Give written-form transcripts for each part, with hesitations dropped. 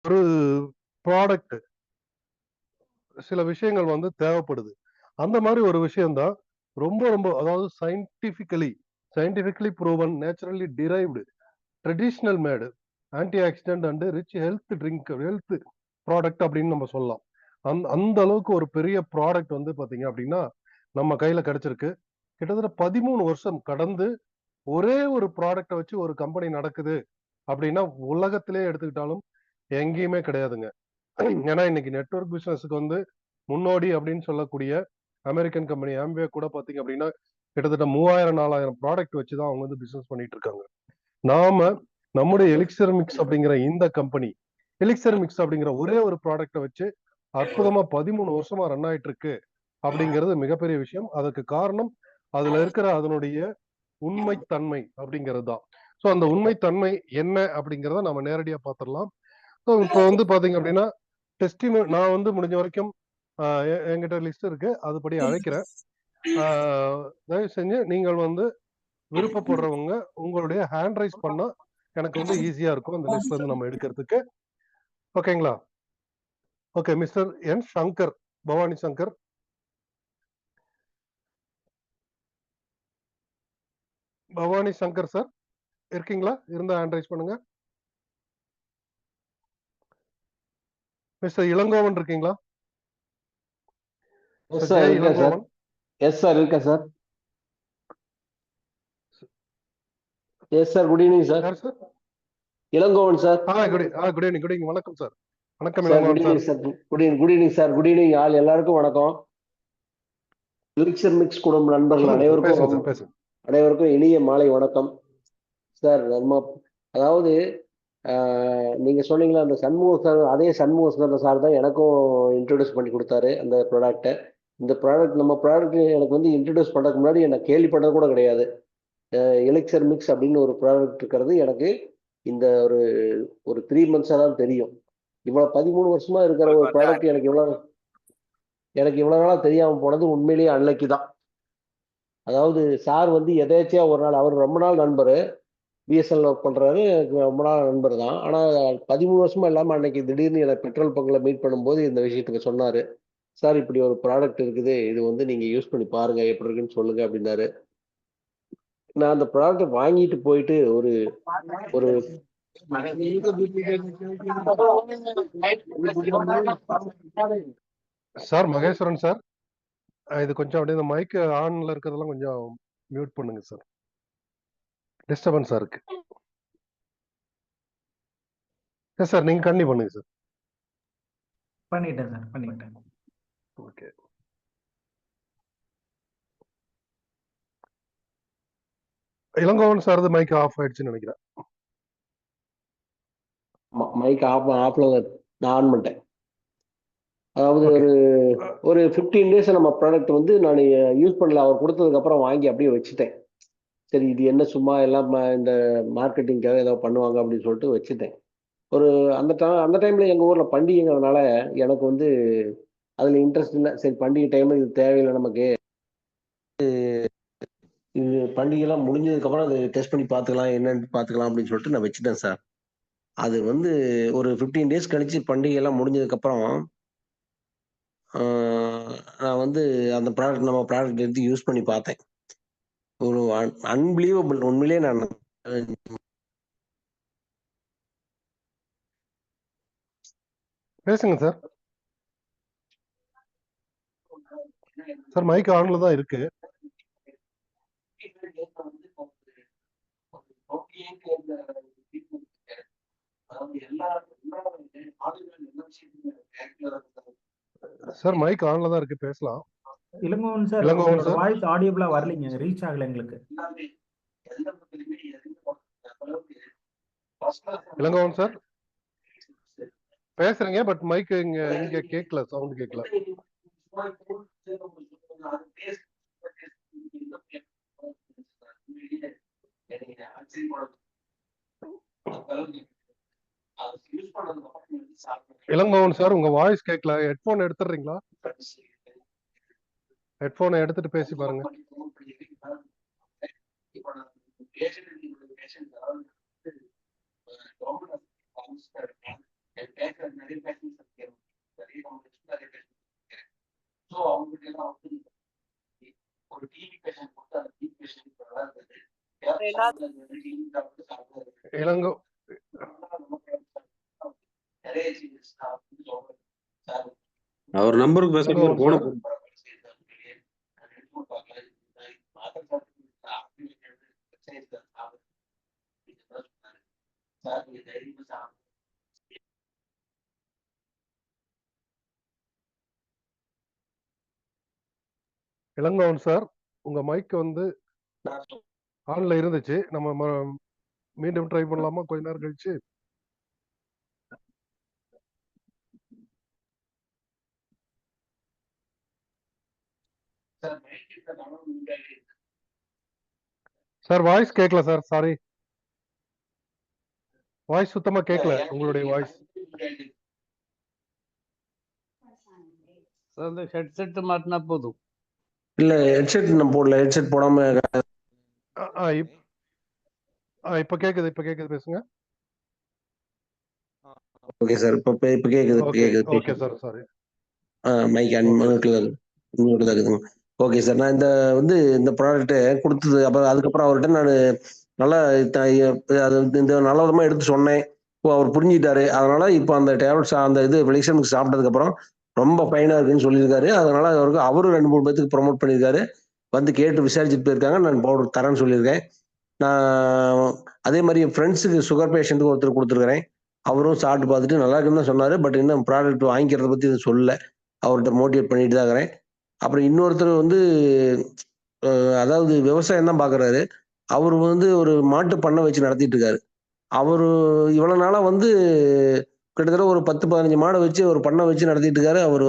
ஒரு ப்ராடக்ட் சில விஷயங்கள் வந்து தேவைப்படுது. அந்த மாதிரி ஒரு விஷயம்தான் ரொம்ப ரொம்ப அதாவது scientifically proven, naturally derived, traditional made, antioxidant and rich health product அப்படின்னு நம்ம சொல்லலாம். அந்த அளவுக்கு ஒரு பெரிய ப்ராடக்ட் வந்து பாத்தீங்க அப்படின்னா நம்ம கையில கிடைச்சிருக்கு. கிட்டத்தட்ட 13 வருஷம் கடந்து ஒரே ஒரு ப்ராடக்ட வச்சு ஒரு கம்பெனி நடக்குது அப்படின்னா உலகத்திலே எடுத்துக்கிட்டாலும் எங்கேயுமே கிடையாதுங்க. ஏன்னா இன்னைக்கு நெட்வொர்க் பிசினஸ்க்கு வந்து முன்னோடி அப்படின்னு சொல்லக்கூடிய அமெரிக்கன் கம்பெனி ஆம்வே கூட பாத்தீங்க அப்படின்னா கிட்டத்தட்ட 3000-4000 ப்ராடக்ட் வச்சுதான் அவங்க வந்து பிசினஸ் பண்ணிட்டு இருக்காங்க. நாம நம்முடைய எலிக்சர் மிக்ஸ் அப்படிங்கிற இந்த கம்பெனி எலிக்சர் மிக்ஸ் அப்படிங்கிற ஒரே ஒரு ப்ராடக்ட வச்சு அற்புதமா 13 வருஷமா ரன் ஆயிட்டு இருக்கு அப்படிங்கிறது மிகப்பெரிய விஷயம். அதுக்கு காரணம் அதுல இருக்கிற அதனுடைய உண்மைத்தன்மை அப்படிங்கிறது தான். ஸோ அந்த உண்மைத்தன்மை என்ன அப்படிங்கிறத நம்ம நேரடியா பார்த்துடலாம். ஸோ இப்போ வந்து பாத்தீங்க அப்படின்னா நான் வந்து முடிஞ்ச வரைக்கும் என்கிட்ட லிஸ்ட் இருக்கு, அதுபடி அழைக்கிறேன். தயவு செஞ்சு நீங்கள் வந்து விருப்பப்படுறவங்க உங்களுடைய ஹேண்ட் ரைஸ் பண்ணா எனக்கு வந்து ஈஸியா இருக்கும் அந்த லிஸ்ட்ல இருந்து நம்ம எடுக்கிறதுக்கு. ஓகேங்களா? Okay, mister N Shankar, Bhavani Shankar. Bhavani Shankar sir இருக்கீங்களா? இருந்தா ஹேண்ட் ரைஸ் பண்ணுங்க. மிஸ்டர் இளங்கோவன் இருக்கீங்களா? இளங்கோவன். எஸ் சார், இருக்கேன் sir. Yes sir, good evening sir. யார் sir? Elangovan sir. Good evening. வணக்கம் சார். வணக்கம் sir, Elangovan sir. Good evening sir. Good evening all, எல்லாருக்கும் வணக்கம். எலிக்சர் மிக்ஸ் குடும்ப நண்பர்கள் அனைவருக்கும் இனிய மாலை வணக்கம் சார். நம்ம அதாவது நீங்க சொன்னீங்களா அந்த சண்முகம் சார், அதே சண்முகம் சார் தான் எனக்கும் இன்ட்ரோடியூஸ் பண்ணி கொடுத்தாரு அந்த ப்ராடக்டை. இந்த ப்ராடக்ட் நம்ம ப்ராடக்ட் எனக்கு வந்து இன்ட்ரடியூஸ் பண்ணுறதுக்கு முன்னாடி எனக்கு கேள்விப்பட்டது கூட கிடையாது. எலிக்சர் மிக்ஸ் அப்படின்னு ஒரு ப்ராடக்ட் இருக்கிறது எனக்கு இந்த ஒரு 3 months தான் தெரியும். இவ்வளோ 13 வருஷமா இருக்கிற ஒரு ப்ராடக்ட் எனக்கு இவ்வளோ நாளாக தெரியாமல் போனது உண்மையிலேயே அன்னைக்கு தான். அதாவது சார் வந்து எதேச்சியா ஒரு நாள், அவர் ரொம்ப நாள் நண்பர், பிஎஸ்எல் ஒர்க் பண்ணுறாரு, எனக்கு ரொம்ப நாள் நண்பர் தான். ஆனால் 13 வருஷமா இல்லாமல் அன்னைக்கு திடீர்னு எனக்கு பெட்ரோல் பங்கில் மீட் பண்ணும்போது இந்த விஷயத்துக்கு சொன்னார். சார், இப்படி ஒரு ப்ராடக்ட் இருக்குது, இது வந்து நீங்கள் யூஸ் பண்ணி பாருங்கள், எப்படி இருக்குன்னு சொல்லுங்கள் அப்படின்னாரு. நான் அந்த ப்ராடக்ட் வாங்கிட்டு போயிட்டு ஒரு சார் மகேஸ்வரன் சார், இது கொஞ்சம் அப்படியே இந்த மைக் ஆன்ல இருக்கிறதெல்லாம் கொஞ்சம் மியூட் பண்ணுங்க சார், டிஸ்டர்பன்ஸா இருக்கு. எஸ் சார், நீங்க கண்டிப்பா பண்ணுங்க சார். பண்ணிட்டேன் சார், பண்ணிட்டேன். Okay. Elangovan sir mike off ஆயிடுச்சுன்னு நினைக்கிறேன். மைக் ஆஃப்ல நான் ஆன் பண்ணிட்டேன். அதாவது ஒரு 15 days நம்ம ப்ராடக்ட் வந்து நான் யூஸ் பண்ணல, அவர் கொடுத்ததுக்கு அப்புறம் வாங்கி அப்படியே வச்சுட்டேன். சரி, இது என்ன சும்மா எல்லாம் இந்த மார்க்கெட்டிங்காக ஏதோ பண்ணுவாங்க அப்படின்னு சொல்லிட்டு வச்சுட்டேன். அந்த டைம்ல எங்க ஊர்ல பண்டிகைங்கிறதுனால எனக்கு வந்து அதுல இன்ட்ரெஸ்ட் இல்லை. சரி, பண்டிகை டைம்ல இது தேவையில்லை நமக்கு, இது பண்டிகைலாம் முடிஞ்சதுக்கு அப்புறம் அதை டெஸ்ட் பண்ணி பார்த்துக்கலாம், என்னன்னு பார்த்துக்கலாம் அப்படின்னு சொல்லிட்டு நான் வச்சுட்டேன் சார். அது வந்து ஒரு 15 days கழிச்சு பண்டிகை எல்லாம் முடிஞ்சதுக்கு அப்புறம் நான் வந்து அந்த நம்ம ப்ராடக்ட் எடுத்து யூஸ் பண்ணி பார்த்தேன். ஒரு அன்பிலீவபிள். உண்மையிலேயே நான் பேசுங்க சார். சார் மைக் ஆன்ல தான் இருக்கு. சார் மைக் ஆன்ல தான் இருக்கு, பேசலாம். இளங்கோவன் சார், உங்களோட வாய்ஸ் ஆடியபிளா வரலீங்க, ரீச் ஆகல எங்களுக்கு. இளங்கோவன் சார் பேசுறீங்க, பட் மைக் இங்க கேட்கல, சவுண்ட் கேட்கல. இளங்கோவன் சார், உங்க வாய்ஸ் கேட்கல. ஹெட்போன் எடுத்துறீங்களா? ஹெட்போனை எடுத்துட்டு பேசி பாருங்க. இளங்கோ அவர் நம்பருக்கு பேசாம இளங்கோவன் போன சார் இளங்கோவன் சார் உங்க மைக் வந்து ஆன்ல இருந்துச்சு. நம்ம மீண்டும் ட்ரை பண்ணலாமா கொஞ்ச நேரம் கழிச்சு? சார் வாய்ஸ் கேட்கல சார், சாரி. வாய்ஸ் சுத்தமா கேட்கல உங்களுடைய வாய்ஸ். சார் இந்த ஹெட்செட் மாட்டினா போதும். இல்ல ஹெட்செட் நான் போடல, ஹெட்செட் போடாம. இப்ப கேக்குது, இப்ப கேக்குது, பேசுங்க. ஓகே சார், இப்ப கேக்குது, ஓகே சார், சாரி. மைக் இருக்குதுங்க. ஓகே சார், நான் இந்த ப்ராடக்ட் கொடுத்தது அப்புறம் அதுக்கப்புறம் அவர்கிட்ட நான் நல்லா அது இந்த நல்ல விதமா எடுத்து சொன்னேன். இப்போ அவர் புரிஞ்சுக்கிட்டாரு. அதனால இப்போ அந்த டேப்லெட்ஸ் அந்த இது வெளிஷனுக்கு சாப்பிட்டதுக்கு அப்புறம் ரொம்ப ஃபைனா இருக்குன்னு சொல்லியிருக்காரு. அதனால அவரும் 2-3 பேத்துக்கு ப்ரொமோட் பண்ணியிருக்காரு. வந்து கேட்டு விசாரிச்சுட்டு போயிருக்காங்க. நான் பவுடர் தரேன்னு சொல்லியிருக்கேன். நான் அதே மாதிரி என் ஃப்ரெண்ட்ஸுக்கு சுகர் பேஷண்ட்டுக்கு ஒருத்தர் கொடுத்துருக்கிறேன். அவரும் சாப்பிட்டு பார்த்துட்டு நல்லா இருக்குன்னு தான் சொன்னாரு. பட் இன்னும் ப்ராடக்ட் வாங்கிக்கிறத பத்தி இது சொல்லல. அவர்கிட்ட மோட்டிவேட் பண்ணிட்டு தான் இருக்கிறேன். அப்புறம் இன்னொருத்தர் அதாவது விவசாயம் தான் பார்க்குறாரு. அவர் ஒரு மாட்டு பண்ணை வச்சு நடத்திட்டு இருக்காரு. அவரு இவ்வளவு நாளா கிட்டத்தட்ட ஒரு 10-15 மாடை வச்சு ஒரு பண்ணை வச்சு நடத்திட்டு இருக்காரு. அவர்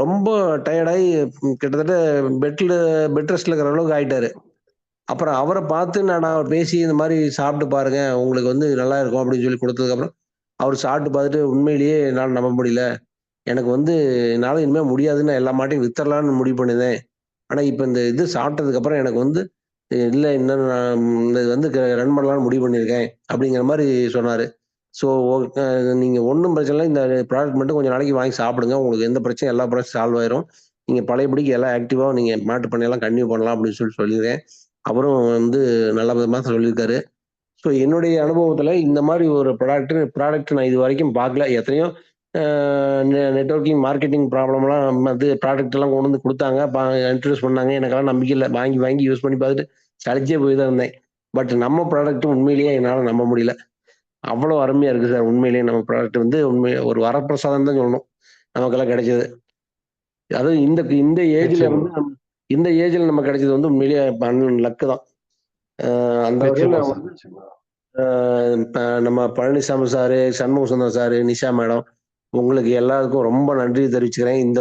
ரொம்ப டயர்டாகி கிட்டத்தட்ட பெட் ரெஸ்ட்ல இருக்கிற அளவுக்கு ஆயிட்டாரு. அப்புறம் அவரை பார்த்து நான் பேசி இந்த மாதிரி சாப்பிட்டு பாருங்க, உங்களுக்கு நல்லா இருக்கும் அப்படின்னு சொல்லி கொடுத்ததுக்கப்புறம் அவர் சாப்பிட்டு பார்த்துட்டு உண்மையிலேயே என்னால் நம்ப முடியல. எனக்கு என்னால் இனிமேல் முடியாதுன்னு எல்லா மாட்டையும் வித்தரலான்னு முடிவு பண்ணினேன். ஆனால் இப்போ இந்த இது சாப்பிட்டதுக்கு அப்புறம் எனக்கு இல்லை, இன்னும் நான் இது ரன் பண்ணலாம்னு முடிவு பண்ணியிருக்கேன் அப்படிங்கிற மாதிரி சொன்னார். ஸோ நீங்கள் ஒன்றும் பிரச்சனை இல்லை, இந்த ப்ராடக்ட் மட்டும் கொஞ்சம் நாளைக்கு வாங்கி சாப்பிடுங்க, உங்களுக்கு எந்த பிரச்சனையும் எல்லா பிரச்சனையும் சால்வ் ஆயிரும். நீங்கள் பழையபடிக்கு எல்லாம் ஆக்டிவாக நீங்கள் மாட்டு பண்ணையெல்லாம் கன்டினியூ பண்ணலாம் அப்படின்னு சொல்லியிருக்கேன். அவரும் நல்ல விதமாக சொல்லியிருக்காரு. ஸோ என்னுடைய அனுபவத்தில் இந்த மாதிரி ஒரு ப்ராடக்ட் நான் இது வரைக்கும் பார்க்கல. எத்தனையோ நெட்வொர்க்கிங் மார்க்கெட்டிங் ப்ராப்ளம்லாம் ப்ராடக்ட் எல்லாம் கொண்டு வந்து கொடுத்தாங்க, இன்ட்ரடியூஸ் பண்ணாங்க. எனக்கெல்லாம் நம்பிக்கை இல்லை. வாங்கி யூஸ் பண்ணி பார்த்துட்டு சளிச்சே போய் தான் இருந்தேன். பட் நம்ம ப்ராடக்ட் உண்மையிலேயே என்னால் நம்ப முடியல. அவ்வளோ அருமையா இருக்கு சார். உண்மையிலேயே நம்ம ப்ராடக்ட் ஒரு வரப்பிரசாதம் தான் சொல்லணும் நமக்கெல்லாம் கிடைச்சது. அதுவும் இந்த ஏஜ்ல நம்ம கிடைச்சது உண்மையிலேயே லக்கு தான். அந்த வகையில் நம்ம Palanisamy sir, Shanmuga Sundaram sir, Nisha madam, உங்களுக்கு எல்லாருக்கும் ரொம்ப நன்றி தெரிவிச்சுக்கிறேன். இந்த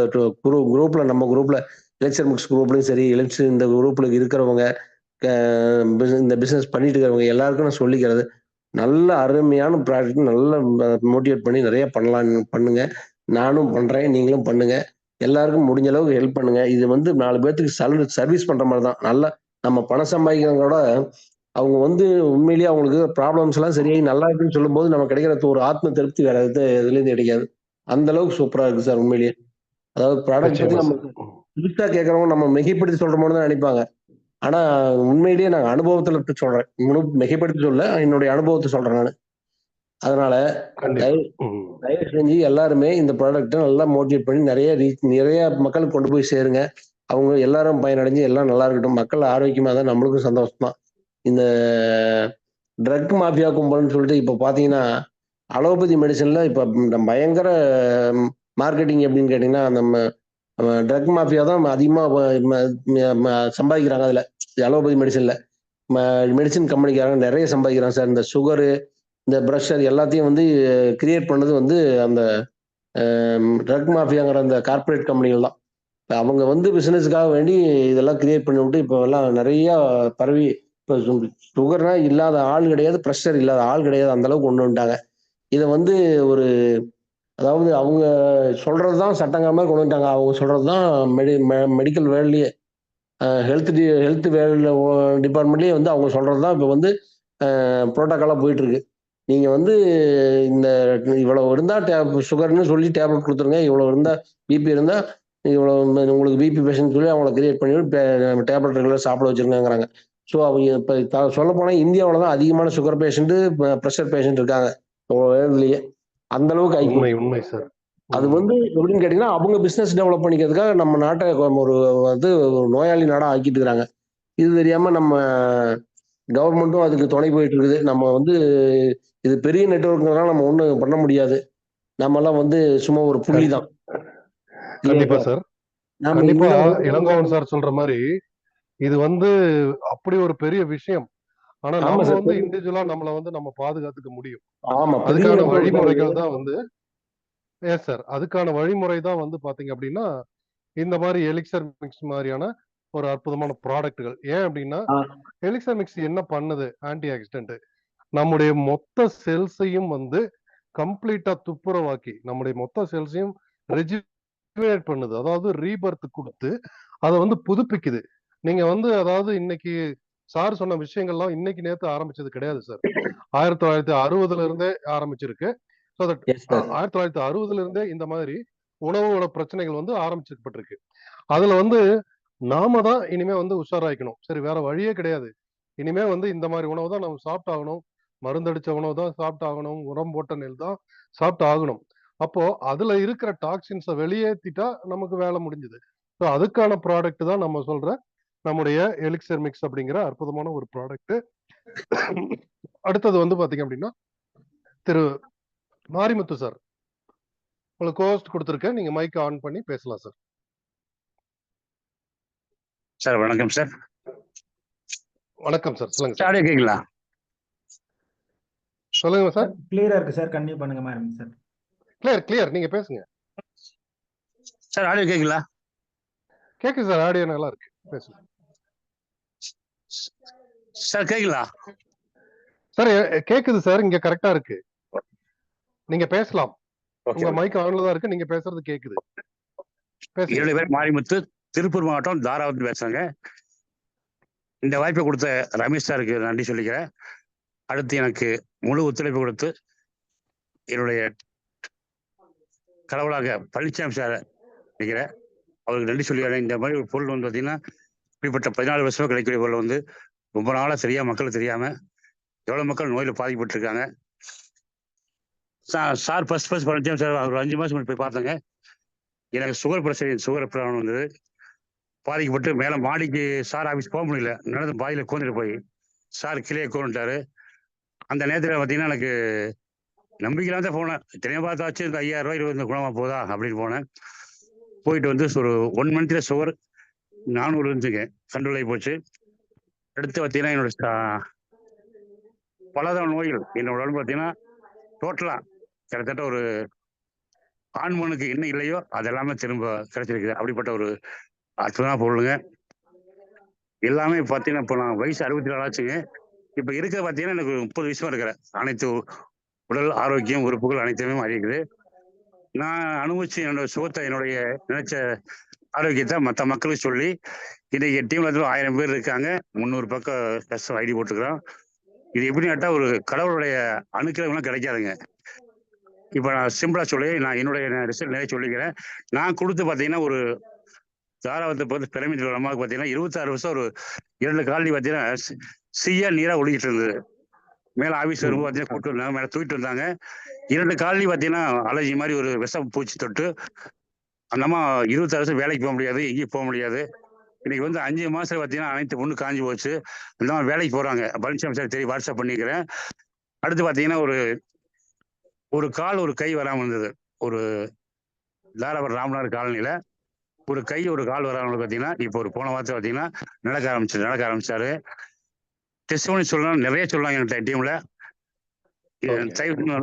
குரூப்ல நம்ம குரூப்ல எலெக்ஷன் புக்ஸ் குரூப்லயும் சரி, இந்த குரூப்ல இருக்கிறவங்க, இந்த பிசினஸ் பண்ணிட்டு இருக்கிறவங்க எல்லாருக்கும் நான் சொல்லிக்கிறது, நல்ல அருமையான ப்ராடக்ட், நல்ல மோட்டிவேட் பண்ணி நிறைய பண்ணுங்க. நானும் பண்றேன், நீங்களும் பண்ணுங்க. எல்லாருக்கும் முடிஞ்ச அளவுக்கு ஹெல்ப் பண்ணுங்க. இது 4 பேர்த்துக்கு சர்வீஸ் பண்ற மாதிரி தான். நல்லா நம்ம பணம் சம்பாதிக்கிறவங்களோட அவங்க உண்மையிலேயே அவங்களுக்கு ப்ராப்ளம்ஸ் எல்லாம் சரியாகி நல்லா இருக்குன்னு சொல்லும் போது நமக்கு கிடைக்கிற ஒரு ஆத்ம திருப்தி வேற இதுல இருந்து கிடைக்காது. அந்த அளவுக்கு சூப்பரா இருக்கு சார் உண்மையிலேயே. அதாவது ப்ராடக்ட் பத்தி நம்ம புதுசா கேட்கறவங்க நம்ம மிகைப்படுத்தி சொல்றோம்னு தான் நினைப்பாங்க. ஆனா உண்மையிலேயே நான் அனுபவத்துல சொல்றேன், மிகைப்படுத்தி சொல்ல, என்னுடைய அனுபவத்தை சொல்றேன் நான். அதனால தயவு செஞ்சு எல்லாருமே இந்த ப்ராடக்ட்டை நல்லா மோட்டிவேட் பண்ணி நிறைய மக்களுக்கு கொண்டு போய் சேருங்க. அவங்க எல்லாரும் பயனடைஞ்சு எல்லாம் நல்லா இருக்கட்டும். மக்கள் ஆரோக்கியமா தான் நம்மளுக்கும் சந்தோஷம் தான். இந்த ட்ரக் மாஃபியா கும்பல்னு சொல்லிட்டு இப்ப பாத்தீங்கன்னா அலோபதி மெடிசன்ல இப்ப பயங்கர மார்க்கெட்டிங் எப்படின்னு கேட்டீங்கன்னா, நம்ம ட்ரக் மாஃபியா தான் அதிகமா சம்பாதிக்கிறாங்க. அதுல அலோபதி மெடிசன்ல மெடிசின் கம்பெனிக்காரங்க நிறைய சம்பாதிக்கிறாங்க சார். இந்த சுகரு, இந்த பிரஷர் எல்லாத்தையும் கிரியேட் பண்ணது அந்த ட்ரக் மாஃபியாங்கிற அந்த கார்பரேட் கம்பெனிகள் தான். அவங்க பிசினஸ்க்காக வேண்டி இதெல்லாம் கிரியேட் பண்ணி விட்டு இப்போ எல்லாம் நிறைய பரவி, இப்போ சுகர்னா இல்லாத ஆள் கிடையாது, ப்ரெஷர் இல்லாத ஆள் கிடையாது, அந்த அளவுக்கு கொண்டு வந்துட்டாங்க. இதை ஒரு அதாவது அவங்க சொல்றதுதான் சட்டங்கிற மாதிரி கொண்டு வந்துட்டாங்க. அவங்க சொல்றதுதான் மெடிக்கல் வேர்ல்ட்லயே, ஹெல்த் வேர்ல்டு டிபார்ட்மெண்ட்லயே அவங்க சொல்றதுதான் இப்போ புரோட்டோகாலா போயிட்டு இருக்கு. நீங்க வந்து இந்த இவ்வளவு இருந்தா சுகர்னு சொல்லி டேப்லெட் கொடுத்துருங்க, இவ்வளவு இருந்தா பிபி இருந்தா இவ்வளவு உங்களுக்கு பிபி பேஷண்ட் சொல்லி அவங்கள கிரியேட் பண்ணி டேப்லெட் ரெகுலர் சாப்பிட வச்சிருக்காங்கிறாங்க. ஸோ அவங்க இப்ப சொல்ல போனா இந்தியாவில தான் அதிகமான சுகர் பேஷண்ட், பிரஷர் பேஷண்ட் இருக்காங்க வேர்ல்ட்லயே. அந்த அளவுக்கு ஆகி உண்மை உண்மை சார். அது வந்து எப்படின்னு கேட்டீங்கன்னா அவங்க பிசினஸ் டெவலப் பண்ணிக்கிறதுக்காக நம்ம நாட்டை ஒரு வந்து ஒரு நோயாளி நாடா ஆக்கிட்டு இருக்கிறாங்க. இது தெரியாம நம்ம கவர்மெண்ட்டும் அதுக்கு துணை போயிட்டு இருக்குது. நம்ம வந்து இது பெரிய நெட்வொர்க்னால நம்ம ஒண்ணும் பண்ண முடியாது. நம்ம எல்லாம் வந்து சும்மா ஒரு புள்ளி தான். கண்டிப்பா சார். நாம கண்டிப்பா இதுதான் இளங்கோவன் சார் சொல்ற மாதிரி இது வந்து அப்படி ஒரு பெரிய விஷயம். ஆனா ஆமா நம்ம சார். வந்து இண்டிவிஜுவலா நம்மள வந்து நம்ம பாதுகாத்துக்க முடியும். ஆமா. பெரிய அதுக்கான நெட்வொர்க் தான் இது. வழிமுறைகள் தான் வந்து சார். அதுக்கான வழிமுறை தான் வந்து பாத்தீங்க அப்படின்னா, இந்த மாரி எலிக்சர் மிக்ஸ் மாரியான ஒரு அற்புதமான ப்ராடக்ட்கள். ஏன் அப்படின்னா, ஆ, எலிக்சர் மிக்ஸ் என்ன பண்ணுது? Anti accident. நம்முடைய மொத்த செல்ஸையும் வந்து கம்ப்ளீட்டா துப்புரவாக்கி, நம்முடைய மொத்த செல்ஸையும் ரெஜுவினேட் பண்ணுது. அதாவது ரீபர்த் குடுத்து, அத வந்து புதுப்பிக்குது. நீங்க வந்து அதாவது இன்னைக்கு சார் சொன்ன விஷயங்கள்லாம் இன்னைக்கு நேத்து ஆரம்பிச்சது கிடையாது சார். 1960ல இருந்தே ஆரம்பிச்சிருக்கு. So that yes sir. 1960ல இருந்தே இந்த மாதிரி உணவோட பிரச்சனைகள் வந்து ஆரம்பிக்கப்பட்டிருக்கு. அதுல வந்து நாம தான் இனிமே வந்து உஷாராயிக்கணும். சரி வேற வழியே கிடையாது. இனிமே வந்து இந்த மாரி உணவு தான் நம்ம சாப்பிட்டாகணும். மருந்தடிச்ச உணவு தான் சாப்பிட்டாகணும். உரம் போட்ட நெல் தான் சாப்பிட்டு ஆகணும். அப்போ அதுல இருக்கிற டாக்ஸின்ஸ வெளியேத்திட்டா நமக்கு வேலை முடிஞ்சுது. ஸோ அதுக்கான ப்ராடக்ட் தான் நம்ம சொல்ற நம்முடைய எலிக்சர் மிக்ஸ் அப்படிங்கிற அற்புதமான ஒரு ப்ராடக்ட். அடுத்தது வந்து பாத்தீங்க அப்படின்னா, திரு மாரிமுத்து சார். உங்களுக்கு கோஸ்ட் குடுத்திருக்கேன். நீங்க மைக் ஆன் பண்ணி பேசலாம் சார். சார் வணக்கம் சார். வணக்கம் சார். சொல்லுங்க சார். ஆடியோ கேக்குங்களா? சொல்லுங்க சார். கிளியரா இருக்கு சார். கண்டினியூ பண்ணுங்க மேடம் சார். கிளியர். நீங்க பேசுங்க. சார் ஆடியோ கேக்குங்களா? கேக்குது சார். ஆடியோ நல்லா இருக்கு. பேசுங்க. சார் கேக்குங்களா? சார் கேக்குது சார். இங்க கரெக்டா இருக்கு. நீங்க பேசலாம். உங்க மைக் ஆன்ல தான் இருக்கு. நீங்க பேசுறது கேக்குது. பேசுங்க. என்னுடைய பேர் மாரிமுத்து, திருப்பூர் மாவட்டம் தாராபுரத்துல பேசுறேங்க. இந்த வாய்ப்பை கொடுத்த ரமேஷ் சாருக்கு நன்றி சொல்லிக்கிறேன். அடுத்து எனக்கு முழு ஒத்துழைப்பு கொடுத்து என்னுடைய கடவுளாக பழனிசாமி சார் நினைக்கிறேன், அவருக்கு நன்றி சொல்லிக்கிறேன். இந்த மாதிரி ஒரு பொருள் வந்து பார்த்தீங்கன்னா இப்படிப்பட்ட 14 வருஷமா கிடைக்கக்கூடிய பொருள் வந்து ரொம்ப நாளா சரியா மக்களுக்கு தெரியாம எவ்வளவு மக்கள் நோயில பாதிக்கப்பட்டிருக்காங்க. சார் ஃபர்ஸ்ட் பழனிசாமி சார் ஒரு 5 மாசம் முன்னாடி போய் பார்த்தேங்க. எனக்கு சுகர் ப்ராப்ளம் வந்தது. பாதிக்கப்பட்டு மேல மாடிக்கு சார் ஆஃபீஸ் போக முடியல. நடந்து பாதியில கோந்துட்டு போய் சார் கீழே கோந்துட்டாரு. அந்த நேரத்தில் பார்த்தீங்கன்னா எனக்கு நம்பிக்கையில தான் போனேன். இத்தனையோ பார்த்தாச்சு இந்த 5000 ரூபாய் இந்த குணமா போதா அப்படின்னு போனேன். போயிட்டு வந்து ஒரு 1 மந்த்ல சுகர் 400 இருந்துச்சுங்க, கண்ட்ரோல் ஆகி போச்சு. அடுத்து பார்த்தீங்கன்னா என்னோட பலதர நோய்கள் என்னோட உடம்பு பார்த்தீங்கன்னா டோட்டலா கிட்டத்தட்ட ஒரு ஆண்மனுக்கு என்ன இல்லையோ அதெல்லாமே திரும்ப கிடைச்சிருக்குது. அப்படிப்பட்ட ஒரு அற்புதமான பொருளுங்க. எல்லாமே பார்த்தீங்கன்னா இப்போ நான் வயசு 64 ஆச்சுங்க. இப்போ இருக்கிற பார்த்தீங்கன்னா எனக்கு 30 வயசுமா இருக்கிறேன். அனைத்து உடல் ஆரோக்கியம் உறுப்புகள் அனைத்துமே மாறி இருக்குது. நான் அனுபவிச்சு என்னோட சுகத்தை என்னுடைய நினைச்ச ஆரோக்கியத்தை மற்ற மக்களுக்கு சொல்லி இன்னைக்கு டீம்ல 1000 பேர் இருக்காங்க. 300 பக்கம் கஷ்டம் ஐடி போட்டுக்கிறோம். இது எப்படி கேட்டா ஒரு கடவுளுடைய அணுக்கிரகம்லாம் கிடைக்காதுங்க. இப்ப நான் சிம்பிளா சொல்லி நான் என்னுடைய ரிசல்ட் நிறைய சொல்லிக்கிறேன். நான் கொடுத்து பார்த்தீங்கன்னா ஒரு தாராபுரத்தை பொறுத்து பிரமிட் அம்மாவுக்கு பார்த்தீங்கன்னா 26 வருஷம் ஒரு 2 காலனி பார்த்தீங்கன்னா சீயா நீரா ஒழுகிட்டு இருந்தது. மேல ஆபீஸ் வரும்போது பார்த்தீங்கன்னா கூட்டு வந்தாங்க, மேல தூக்கிட்டு வந்தாங்க. 2 காலனி பார்த்தீங்கன்னா அலர்ஜி மாதிரி ஒரு விஷம் பூச்சி தொட்டு அந்த அம்மா 26 வருஷம் வேலைக்கு போக முடியாது, எங்கேயும் போக முடியாது. இன்னைக்கு வந்து 5 மாசத்துல பார்த்தீங்கன்னா அனைத்து பொண்ணு காஞ்சி போச்சு. அந்த அம்மா வேலைக்கு போறாங்க. பழனிசாமி சார் தெரியும், வாட்ஸ்அப் பண்ணிக்கிறேன். அடுத்து பார்த்தீங்கன்னா ஒரு கால் ஒரு கை வராமல் இருந்தது. ஒரு தாராபுரம் ராமநாதர் காலனியில ஒரு கை ஒரு கால் வராமல் பார்த்தீங்கன்னா இப்போ ஒரு போன வாரத்தை பார்த்தீங்கன்னா நடக்க ஆரம்பிச்சாரு. டெஸ்ட் பண்ணி சொல்லலாம், நிறைய சொல்லலாம் என்கிட்ட டீம்ல.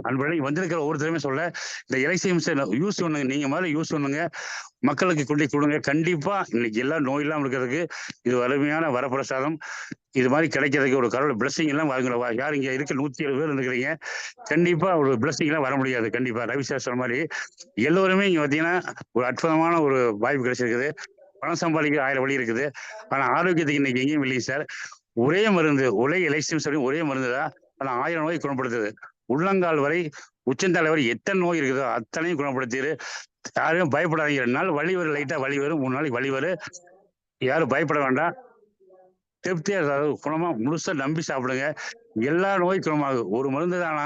அன்பழகி வந்திருக்கிற ஒவ்வொருத்தருமே சொல்ல இந்த எல்ஐசிஎம் யூஸ் பண்ணுங்க. நீங்க மாதிரி யூஸ் பண்ணுங்க, மக்களுக்கு கொண்டு கொடுங்க. கண்டிப்பா இன்னைக்கு எல்லாம் நோய் இல்லாமல் இருக்கிறதுக்கு இது அருமையான வரப்பிரசாதம். இது மாதிரி கிடைக்கிறதுக்கு ஒரு கடவுள் பிளஸிங் எல்லாம் வாங்குங்களா. யார் இங்க இருக்க 107 பேர் இருக்கிறீங்க, கண்டிப்பா ஒரு பிளஸிங் எல்லாம் வர முடியாது. கண்டிப்பா ரவி சார் சொன்ன மாதிரி எல்லோருமே இங்க பார்த்தீங்கன்னா ஒரு அற்புதமான ஒரு வாய்ப்பு கிடைச்சிருக்குது. பணம் சம்பாதிக்க 1000 வழி இருக்குது. ஆனா ஆரோக்கியத்துக்கு இன்னைக்கு எங்கேயும் இல்லைங்க சார். ஒரே மருந்து, ஒரே எல்ஐசிஎம் சொல்லி ஒரே மருந்து தான் ஆனா 1000 நோய் குணப்படுத்துது. உள்ளங்கால் வரை உச்சந்தலை வரை எத்தனை நோய் இருக்குதோ அத்தனையும் குணப்படுத்திடு. யாரும் பயப்படாதீங்க. 2 நாள் வலி வரும், லைட்டா வலி வரும், 3 நாளைக்கு வலி வரும். யாரும் பயப்பட வேண்டாம். திருப்தியா குணமா முழுசா நம்பி சாப்பிடுங்க. எல்லா நோயும் குணமாகும். ஒரு மருந்து தானா